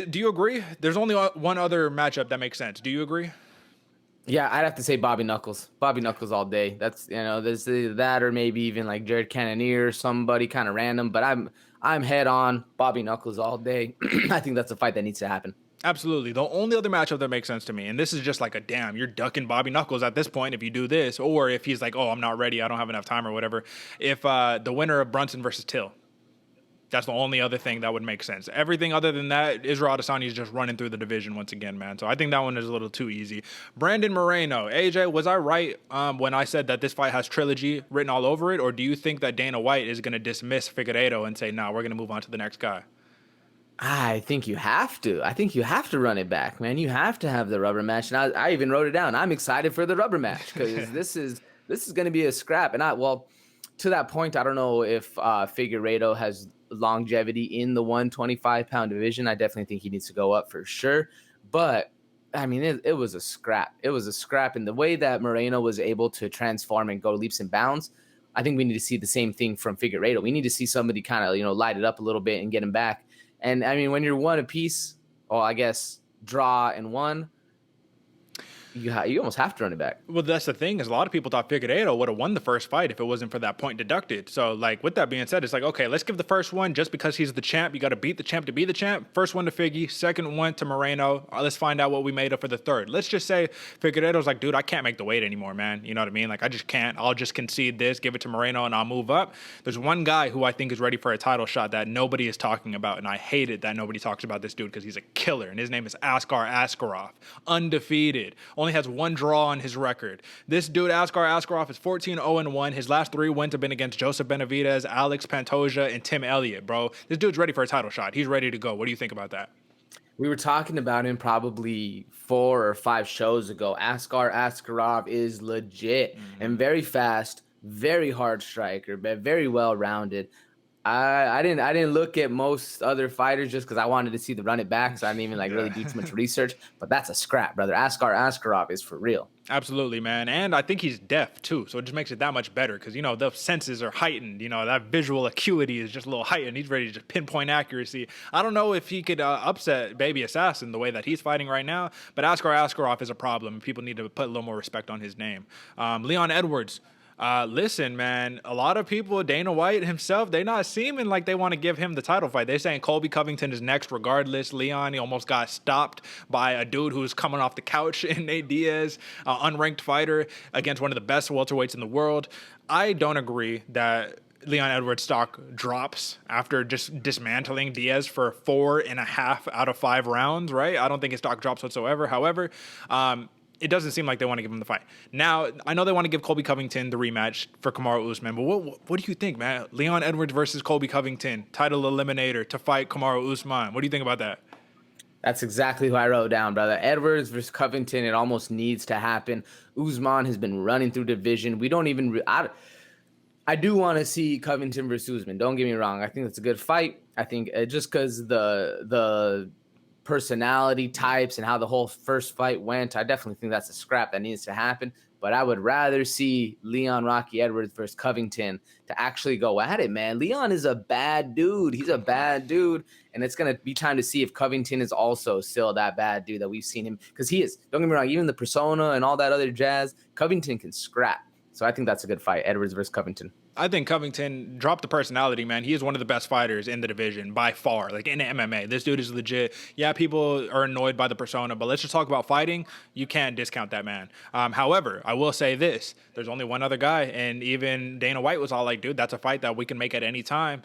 Do you agree? There's only one other matchup that makes sense. Do you agree? Yeah, I'd have to say Bobby Knuckles. Bobby Knuckles all day. That's, there's that or maybe even like Jared Cannonier or somebody kind of random. But I'm head on Bobby Knuckles all day. I think that's a fight that needs to happen. Absolutely. The only other matchup that makes sense to me, and this is just like you're ducking Bobby Knuckles at this point if you do this, or if he's like, "Oh, I'm not ready, I don't have enough time," or whatever. If the winner of Brunson versus Till, that's the only other thing that would make sense. Everything other than that, Israel Adesanya is just running through the division once again, man. So I think that one is a little too easy. Brandon Moreno. AJ, was I right when I said that this fight has trilogy written all over it, or do you think that Dana White is going to dismiss Figueiredo and say, "Nah, we're going to move on to the next guy"? I think you have to. I think you have to run it back, man. You have to have the rubber match. And I even wrote it down. I'm excited for the rubber match because this is going to be a scrap. And to that point, I don't know if Figueiredo has longevity in the 125-pound division. I definitely think he needs to go up for sure. But I mean, it was a scrap. It was a scrap. And the way that Moreno was able to transform and go leaps and bounds, I think we need to see the same thing from Figueiredo. We need to see somebody kind of, light it up a little bit and get him back. And I mean, when you're one apiece, I guess draw and one, you almost have to run it back. Well, that's the thing is a lot of people thought Figueiredo would have won the first fight if it wasn't for that point deducted. So, like, with that being said, it's like, okay, let's give the first one just because he's the champ. You got to beat the champ to be the champ. First one to Figgy, second one to Moreno. Let's find out what we made up for the third. Let's just say Figueiredo's like, dude, I can't make the weight anymore, man. You know what I mean? Like, I just can't. I'll just concede this, give it to Moreno, and I'll move up. There's one guy who I think is ready for a title shot that nobody is talking about, and I hate it that nobody talks about this dude because he's a killer, and his name is Askar Askarov. Undefeated. Only has one draw on his record. This dude, Askar Askarov, is 14-0-1. His last 3 wins have been against Joseph Benavidez, Alex Pantoja, and Tim Elliott, bro. This dude's ready for a title shot. He's ready to go. What do you think about that? We were talking about him probably 4 or 5 shows ago. Askar Askarov is legit and very fast, very hard striker, but very well-rounded. I didn't look at most other fighters just because I wanted to see the run it back, so I didn't even like really do too much research. But that's a scrap, brother. Askarov is for real. Absolutely, man. And I think he's deaf too, so it just makes it that much better because, you know, the senses are heightened. You know, that visual acuity is just a little heightened. He's ready to just pinpoint accuracy. I don't know if he could upset Baby Assassin the way that he's fighting right now, but Askarov is a problem. People need to put a little more respect on his name. Leon Edwards. Listen, man, a lot of people, Dana White himself, they not seeming like they want to give him the title fight. They're saying Colby Covington is next regardless. Leon, he almost got stopped by a dude who's coming off the couch in Nate Diaz, unranked fighter against one of the best welterweights in the world. I don't agree that Leon Edwards' stock drops after just dismantling Diaz for 4.5 out of 5 rounds, right? I don't think his stock drops whatsoever. However, it doesn't seem like they want to give him the fight. Now, I know they want to give Colby Covington the rematch for Kamaru Usman, but what do you think, man? Leon Edwards versus Colby Covington, title eliminator to fight Kamaru Usman. What do you think about that? That's exactly who I wrote down, brother. Edwards versus Covington, it almost needs to happen. Usman has been running through division. We don't even... I do want to see Covington versus Usman. Don't get me wrong. I think that's a good fight. I think just because the personality types and how the whole first fight went, I definitely think that's a scrap that needs to happen. But I would rather see Leon Rocky Edwards versus Covington to actually go at it, man. Leon is a bad dude. He's a bad dude. And it's going to be time to see if Covington is also still that bad dude that we've seen him. Because he is. Don't get me wrong. Even the persona and all that other jazz, Covington can scrap. So I think that's a good fight, Edwards versus Covington. I think Covington dropped the personality, man. He is one of the best fighters in the division by far, like in MMA. This dude is legit. Yeah, people are annoyed by the persona, but let's just talk about fighting. You can't discount that man. However, I will say this. There's only one other guy, and even Dana White was all like, dude, that's a fight that we can make at any time.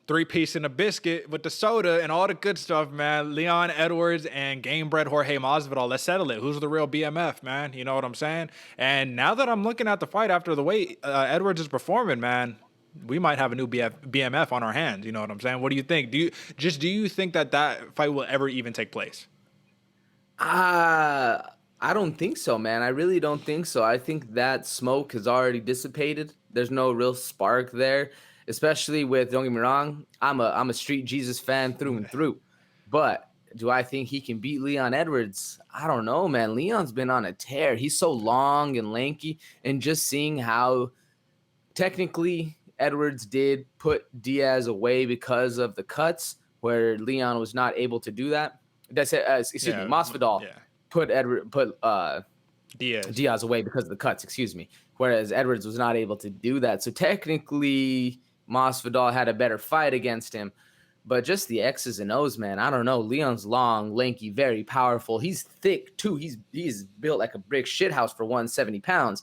3-piece and a biscuit with the soda and all the good stuff, man. Leon Edwards and game bred Jorge Masvidal. Let's settle it. Who's the real BMF, man? You know what I'm saying? And now that I'm looking at the fight after the way Edwards is performing, man, we might have a new BMF on our hands. You know what I'm saying? What do you think? Do you think that fight will ever even take place? I don't think so, man. I really don't think so. I think that smoke has already dissipated. There's no real spark there. Especially with, don't get me wrong, I'm a Street Jesus fan through and through. But do I think he can beat Leon Edwards? I don't know, man. Leon's been on a tear. He's so long and lanky. And just seeing how technically Edwards did put Diaz away because of the cuts, where Leon was not able to do that. Masvidal put Diaz away because of the cuts, whereas Edwards was not able to do that. So technically Masvidal had a better fight against him, but just the X's and O's, man. I don't know. Leon's long, lanky, very powerful. He's thick too. He's built like a brick shithouse for 170 pounds.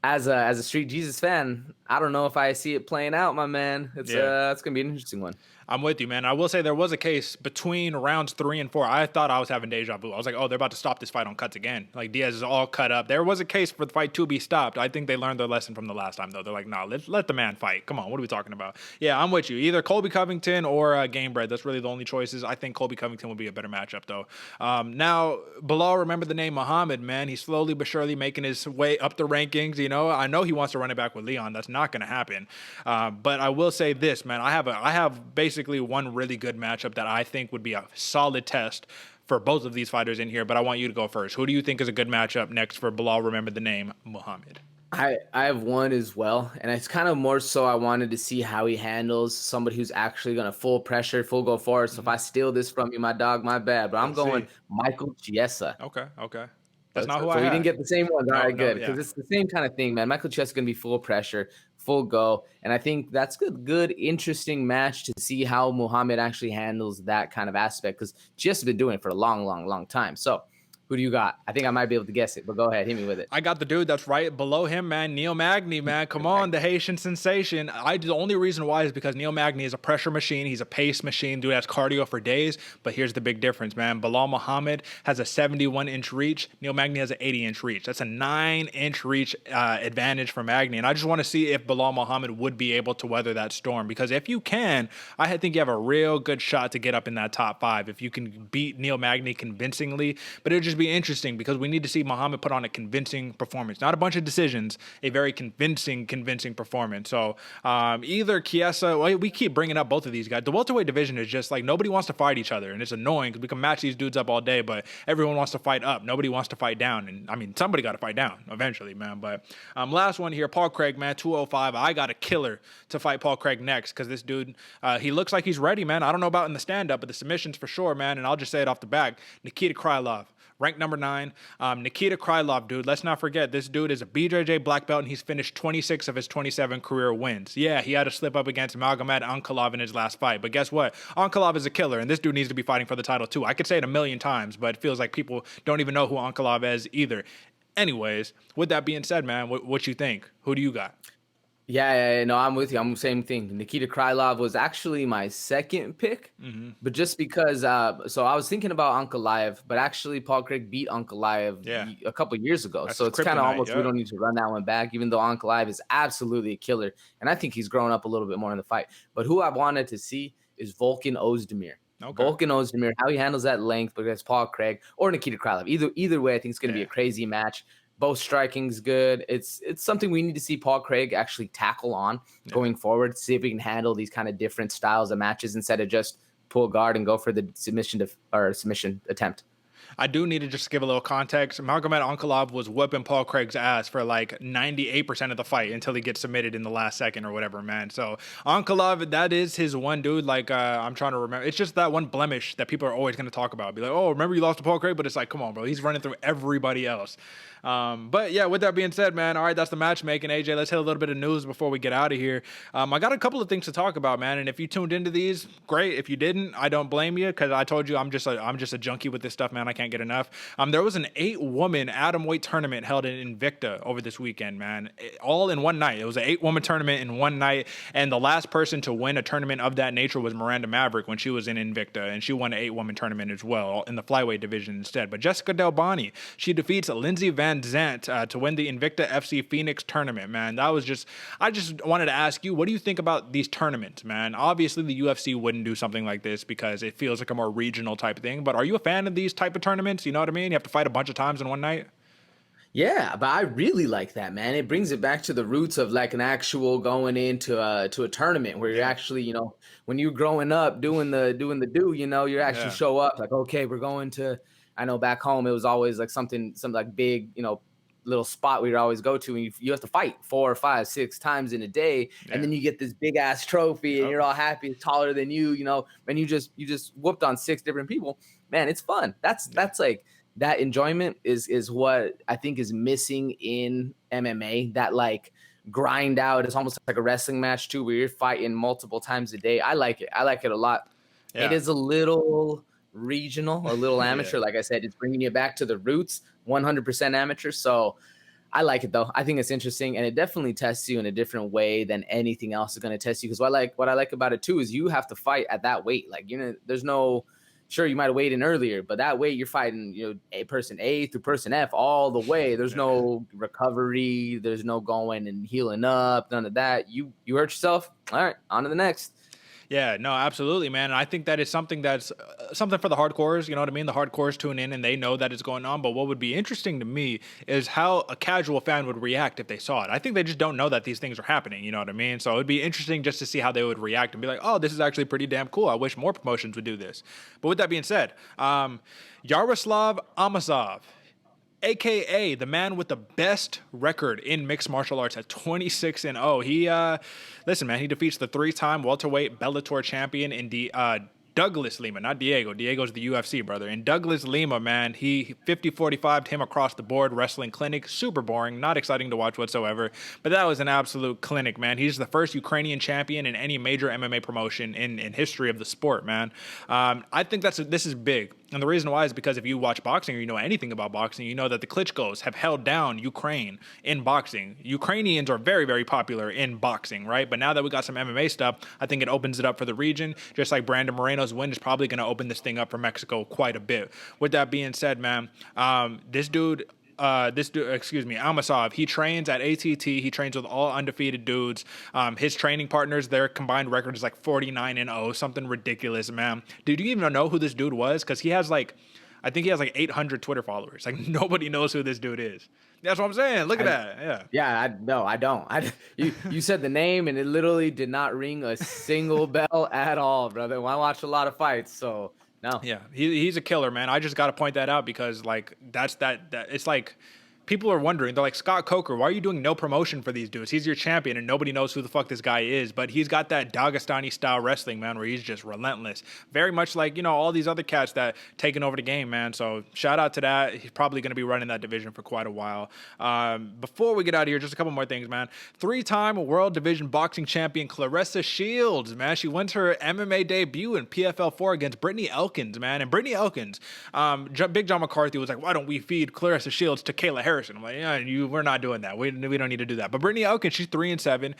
As a Street Jesus fan, I don't know if I see it playing out, my man. It's gonna be an interesting one. I'm with you, man. I will say there was a case between rounds 3 and 4. I thought I was having deja vu. I was like, oh, they're about to stop this fight on cuts again. Like, Diaz is all cut up. There was a case for the fight to be stopped. I think they learned their lesson from the last time, though. They're like, nah, let the man fight. Come on, what are we talking about? Yeah, I'm with you. Either Colby Covington or Gamebred. That's really the only choices. I think Colby Covington would be a better matchup, though. Now, Belal, remember the name Muhammad, man. He's slowly but surely making his way up the rankings. You know, I know he wants to run it back with Leon. That's not going to happen. But I will say this, man. I have basically one really good matchup that I think would be a solid test for both of these fighters in here, but I want you to go first. Who do you think is a good matchup next for Belal, remember the name, Muhammad? I have one as well, and it's kind of more so I wanted to see how he handles somebody who's actually going to full pressure, full go forward. So if I steal this from you, my dog, my bad, but I'm going Michael Chiesa. Okay. That's not who I had. So we didn't get the same one. All right, good. Because it's the same kind of thing, man. Michael Chiesa is going to be full pressure, full go. And I think that's good, interesting match to see how Muhammad actually handles that kind of aspect. Because Chiesa's been doing it for a long time. So who do you got? I think I might be able to guess it, but go ahead. Hit me with it. I got the dude that's right below him, man. Neil Magny, man. Come on, the Haitian sensation. The only reason why is because Neil Magny is a pressure machine. He's a pace machine. Dude has cardio for days. But here's the big difference, man. Belal Muhammad has a 71-inch reach. Neil Magny has an 80-inch reach. That's a 9-inch reach advantage for Magny. And I just want to see if Belal Muhammad would be able to weather that storm. Because if you can, I think you have a real good shot to get up in that top 5 if you can beat Neil Magny convincingly. But it'll just be be interesting because we need to see Muhammad put on a convincing performance, not a bunch of decisions, a very convincing performance. So either Chiesa, well, we keep bringing up both of these guys. The welterweight division is just like nobody wants to fight each other, and it's annoying because we can match these dudes up all day, but everyone wants to fight up. Nobody wants to fight down, and I mean somebody got to fight down eventually, man. But last one here, Paul Craig, man, 205. I got a killer to fight Paul Craig next because this dude, he looks like he's ready, man. I don't know about in the stand-up, but the submissions for sure, man. And I'll just say it off the back. Nikita Krylov, ranked number 9. Nikita Krylov, dude, let's not forget, this dude is a BJJ black belt, and he's finished 26 of his 27 career wins. Yeah, he had to slip up against Magomed Ankalaev in his last fight, but guess what? Ankalaev is a killer, and this dude needs to be fighting for the title too. I could say it a million times, but it feels like people don't even know who Ankalaev is either. Anyways, with that being said, man, what you think? Who do you got? Yeah, no, I'm with you. I'm the same thing. Nikita Krylov was actually my second pick, but just because, so I was thinking about Ankalaev, but actually Paul Craig beat Ankalaev a couple years ago. So it's kind of almost, we don't need to run that one back, even though Ankalaev is absolutely a killer. And I think he's grown up a little bit more in the fight. But who I wanted to see is Volkan Ozdemir. Okay. Volkan Ozdemir, how he handles that length against Paul Craig or Nikita Krylov. Either way, I think it's going to be a crazy match. Both striking's good. It's something we need to see Paul Craig actually tackle on going forward. See if we can handle these kind of different styles of matches instead of just pull guard and go for the submission attempt. I do need to just give a little context. Magomed Ankalaev was whooping Paul Craig's ass for like 98% of the fight until he gets submitted in the last second or whatever, man. So Ankalaev, that is his one dude. Like, I'm trying to remember. It's just that one blemish that people are always going to talk about. Be like, oh, remember you lost to Paul Craig? But it's like, come on, bro. He's running through everybody else. But yeah, with that being said, man, all right, that's the matchmaking. AJ, let's hit a little bit of news before we get out of here. I got a couple of things to talk about, man. And if you tuned into these, great. If you didn't, I don't blame you because I told you I'm just a junkie with this stuff, man. I can't get enough. There was an 8-woman atomweight tournament held in Invicta over this weekend, man. All in one night. It was an 8-woman tournament in one night, and the last person to win a tournament of that nature was Miranda Maverick when she was in Invicta, and she won an 8-woman tournament as well in the flyweight division instead. But Jessica Del Bonnie, she defeats Lindsey Van Zant to win the Invicta FC Phoenix tournament, man. I just wanted to ask you, what do you think about these tournaments, man? Obviously, the UFC wouldn't do something like this because it feels like a more regional type of thing, but are you a fan of these type of tournaments? You know what I mean? You have to fight a bunch of times in one night. Yeah, but I really like that, man. It brings it back to the roots of like an actual going into to a tournament where you're actually, you know, when you're growing up doing the you know, you actually show up like, okay, we're going to, I know back home it was always like some like big, you know, little spot we would always go to, and you have to fight 4, 5, 6 times in a day, and then you get this big ass trophy, and you're all happy, it's taller than you know, and you just whooped on 6 different people. Man, it's fun. That's like that enjoyment is what I think is missing in MMA. That like grind out is almost like a wrestling match too, where you're fighting multiple times a day. I like it. I like it a lot. Yeah. It is a little regional, a little amateur. Like I said, it's bringing you back to the roots, 100% amateur. So I like it though. I think it's interesting, and it definitely tests you in a different way than anything else is going to test you. Because what I like about it too is you have to fight at that weight. Like, you know, there's no, sure, you might have weighed in earlier, but that weight you're fighting, you know, a person A through person F all the way. There's no recovery. There's no going and healing up. None of that. You hurt yourself. All right, on to the next. Yeah, no, absolutely, man. And I think that is something that's something for the hardcores, you know what I mean? The hardcores tune in and they know that it's going on. But what would be interesting to me is how a casual fan would react if they saw it. I think they just don't know that these things are happening, you know what I mean? So it would be interesting just to see how they would react and be like, oh, this is actually pretty damn cool. I wish more promotions would do this. But with that being said, Yaroslav Amosov, AKA the man with the best record in mixed martial arts at 26-0. He, listen, man, he defeats the 3-time welterweight Bellator champion in the Douglas Lima, not Diego. Diego's the UFC, brother. And Douglas Lima, man, he 50-45'd him across the board, wrestling clinic. Super boring, not exciting to watch whatsoever. But that was an absolute clinic, man. He's the first Ukrainian champion in any major MMA promotion in history of the sport, man. I think this is big. And the reason why is because if you watch boxing or you know anything about boxing, you know that the Klitschkos have held down Ukraine in boxing. Ukrainians are very, very popular in boxing, right? But now that we got some MMA stuff, I think it opens it up for the region. Just like Brandon Moreno's win is probably going to open this thing up for Mexico quite a bit. With that being said, man, this dude, Amosov, he trains at ATT. He trains with all undefeated dudes. His training partners, their combined record is like 49-0, something ridiculous, man. Dude, do you even know who this dude was? Because he has like, I think he has like 800 Twitter followers. Like nobody knows who this dude is. That's what I'm saying. Look at that. Yeah. Yeah, no, I don't. You said the name and it literally did not ring a single bell at all, brother. Well, I watch a lot of fights, so no. Yeah, he's a killer, man. I just got to point that out because like that's that it's like people are wondering. They're like, Scott Coker, why are you doing no promotion for these dudes? He's your champion and nobody knows who the fuck this guy is. But he's got that Dagestani style wrestling, man, where he's just relentless. Very much like, you know, all these other cats that taking over the game, man. So shout out to that. He's probably going to be running that division for quite a while. Before we get out of here, just a couple more things, man. 3-time World Division Boxing Champion Claressa Shields, man. She went her MMA debut in PFL 4 against Brittany Elkins, man. And Brittany Elkins, Big John McCarthy was like, why don't we feed Claressa Shields to Kayla Harrison? I'm like, yeah, we're not doing that. We don't need to do that. But Brittany Elkins, she's 3-7.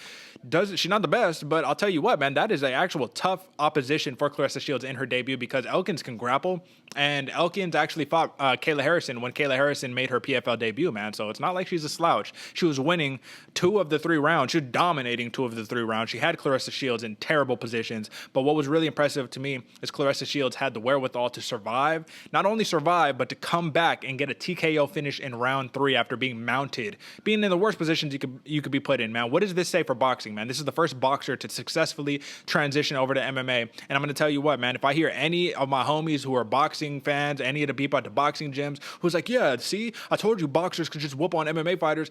She's not the best, but I'll tell you what, man, that is an actual tough opposition for Claressa Shields in her debut because Elkins can grapple, and Elkins actually fought Kayla Harrison when Kayla Harrison made her PFL debut, man. So it's not like she's a slouch. She was winning 2 of the 3 rounds. She was dominating 2 of the 3 rounds. She had Claressa Shields in terrible positions. But what was really impressive to me is Claressa Shields had the wherewithal to survive, not only survive, but to come back and get a TKO finish in round 3 after being mounted, being in the worst positions you could be put in, man. What does this say for boxing, man? This is the first boxer to successfully transition over to MMA. And I'm going to tell you what, man, if I hear any of my homies who are boxing fans, any of the people at the boxing gyms who's like, yeah, see, I told you boxers could just whoop on MMA fighters.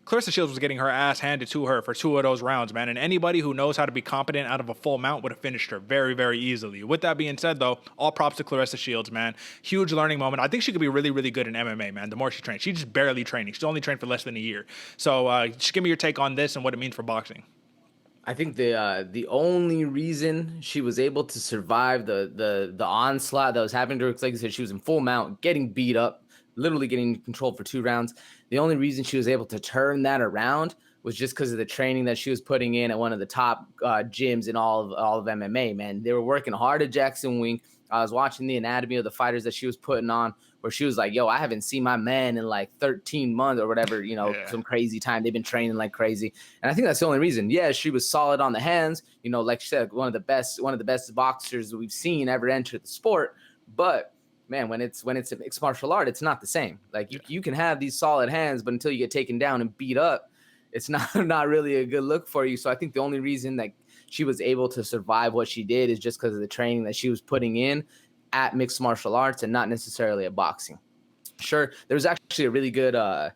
Claressa Shields was getting her ass handed to her for 2 of those rounds, man. And anybody who knows how to be competent out of a full mount would have finished her very, very easily. With that being said, though, all props to Claressa Shields, man. Huge learning moment. I think she could be really, really good in MMA, man, the more she trains. She's just barely training. She's only trained for less than a year. So just give me your take on this and what it means for boxing. I think the only reason she was able to survive the onslaught that was happening to her, like I said, she was in full mount, getting beat up, literally getting controlled for 2 rounds. The only reason she was able to turn that around was just because of the training that she was putting in at one of the top gyms in all of MMA, man. They were working hard at Jackson Wink. I was watching the anatomy of the fighters that she was putting on, where she was like, yo, I haven't seen my man in like 13 months or whatever, you know, some crazy time. They've been training like crazy. And I think that's the only reason. Yeah, she was solid on the hands, you know, like she said, one of the best boxers we've seen ever enter the sport. But man, when it's a mixed martial art, it's not the same. Like you can have these solid hands, but until you get taken down and beat up, it's not really a good look for you. So I think the only reason that she was able to survive what she did is just because of the training that she was putting in at mixed martial arts and not necessarily at boxing. Sure, there was actually a really good a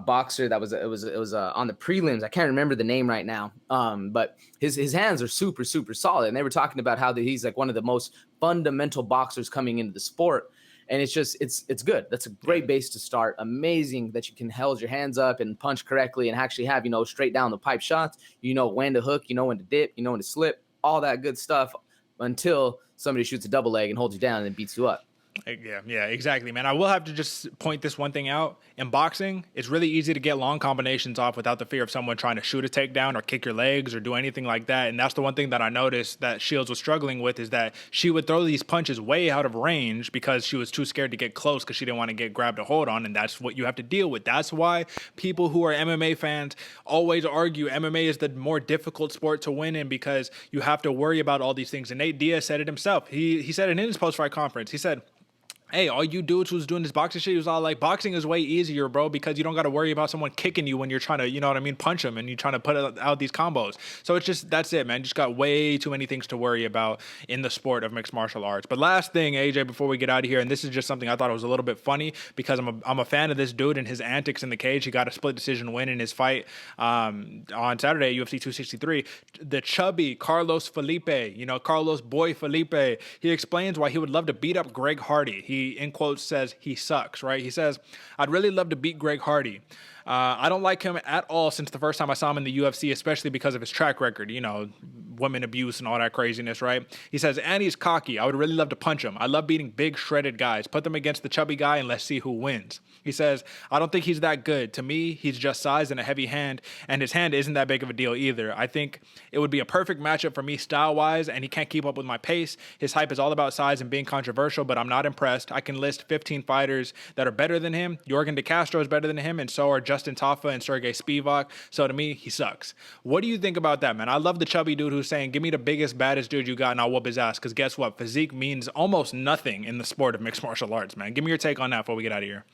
boxer that was on the prelims. I can't remember the name right now. But his hands are super, super solid. And they were talking about how he's like one of the most fundamental boxers coming into the sport. And it's just, it's good. That's a great base to start. Amazing that you can hold your hands up and punch correctly and actually have, you know, straight down the pipe shots. You know when to hook, you know when to dip, you know when to slip, all that good stuff until somebody shoots a double leg and holds you down and beats you up. Yeah, exactly, man. I will have to just point this one thing out. In boxing, it's really easy to get long combinations off without the fear of someone trying to shoot a takedown or kick your legs or do anything like that. And that's the one thing that I noticed that Shields was struggling with, is that she would throw these punches way out of range because she was too scared to get close because she didn't want to get grabbed a hold on. And that's what you have to deal with. That's why people who are MMA fans always argue MMA is the more difficult sport to win in, because you have to worry about all these things. And Nate Diaz said it himself. He said it in his post-fight conference. He said, hey, all you dudes who's doing this boxing shit, he was all like, boxing is way easier, bro, because you don't got to worry about someone kicking you when you're trying to, you know what I mean, punch them and you're trying to put out these combos. So it's just, that's it, man. You just got way too many things to worry about in the sport of mixed martial arts. But last thing, AJ, before we get out of here, and this is just something I thought was a little bit funny because I'm a fan of this dude and his antics in the cage. He got a split decision win in his fight on Saturday at UFC 263. The chubby Carlos Felipe, you know, Carlos Boy Felipe, he explains why he would love to beat up Greg Hardy. He, in quotes, says he sucks, right? He says, I'd really love to beat Greg Hardy. I don't like him at all since the first time I saw him in the UFC, especially because of his track record, you know, women abuse and all that craziness, right? He says, and he's cocky. I would really love to punch him. I love beating big, shredded guys. Put them against the chubby guy and let's see who wins. He says, I don't think he's that good. To me, he's just size and a heavy hand, and his hand isn't that big of a deal either. I think it would be a perfect matchup for me style-wise, and he can't keep up with my pace. His hype is all about size and being controversial, but I'm not impressed. I can list 15 fighters that are better than him. Jorgen De Castro is better than him, and so are Justin Justin Tafa and Sergey Spivak. So to me, he sucks. What do you think about that, man? I love the chubby dude who's saying, give me the biggest, baddest dude you got and I'll whoop his ass. Because guess what? Physique means almost nothing in the sport of mixed martial arts, man. Give me your take on that before we get out of here.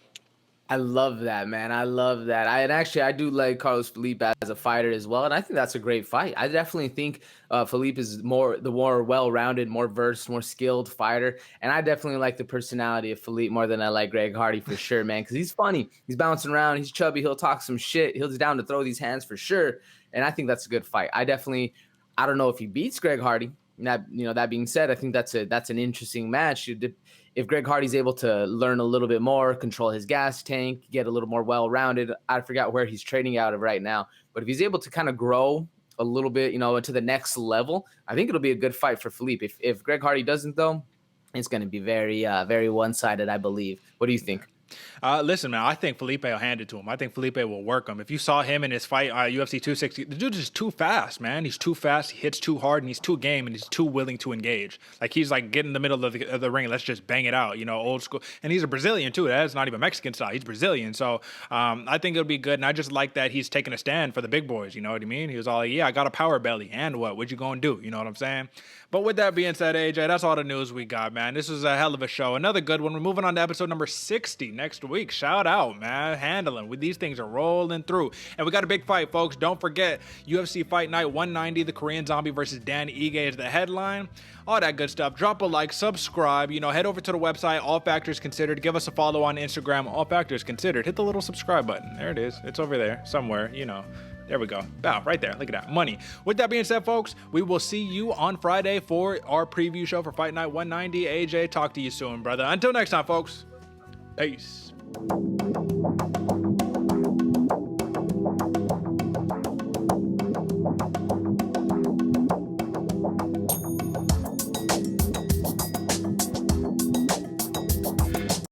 I love that, man. I love that. I do like Carlos Felipe as a fighter as well, and I think that's a great fight. I definitely think Felipe is the more well-rounded, more versed, more skilled fighter, and I definitely like the personality of Felipe more than I like Greg Hardy for sure, man. Because he's funny, he's bouncing around, he's chubby, he'll talk some shit, he's down to throw these hands for sure, and I think that's a good fight. I don't know if he beats Greg Hardy. That being said, I think that's an interesting match. If Greg Hardy's able to learn a little bit more, control his gas tank, get a little more well-rounded, I forgot where he's training out of right now, but if he's able to kind of grow a little bit, to the next level, I think it'll be a good fight for Felipe. If Greg Hardy doesn't, though, it's going to be very, very one-sided, I believe. What do you think? Listen, man, I think Felipe will hand it to him. I think Felipe will work him. If you saw him in his fight, UFC 260, the dude is too fast, man. He's too fast. He hits too hard, and he's too game, and he's too willing to engage. Like, he's like, get in the middle of the ring. Let's just bang it out, old school. And he's a Brazilian, too. That's not even Mexican style. He's Brazilian. So I think it'll be good. And I just like that he's taking a stand for the big boys. You know what I mean? He was all like, yeah, I got a power belly. And what you going to do? You know what I'm saying? But with that being said, AJ, that's all the news we got, man. This was a hell of a show. Another good one. We're moving on to episode number 60 next week. Shout out, man. Handling. These things are rolling through. And we got a big fight, folks. Don't forget, UFC Fight Night 190, the Korean Zombie versus Dan Ige is the headline. All that good stuff. Drop a like, subscribe, head over to the website, All Factors Considered. Give us a follow on Instagram, All Factors Considered. Hit the little subscribe button. There it is. It's over there somewhere, There we go. Bow, right there. Look at that. Money. With that being said, folks, we will see you on Friday for our preview show for Fight Night 190. AJ, talk to you soon, brother. Until next time, folks. Peace.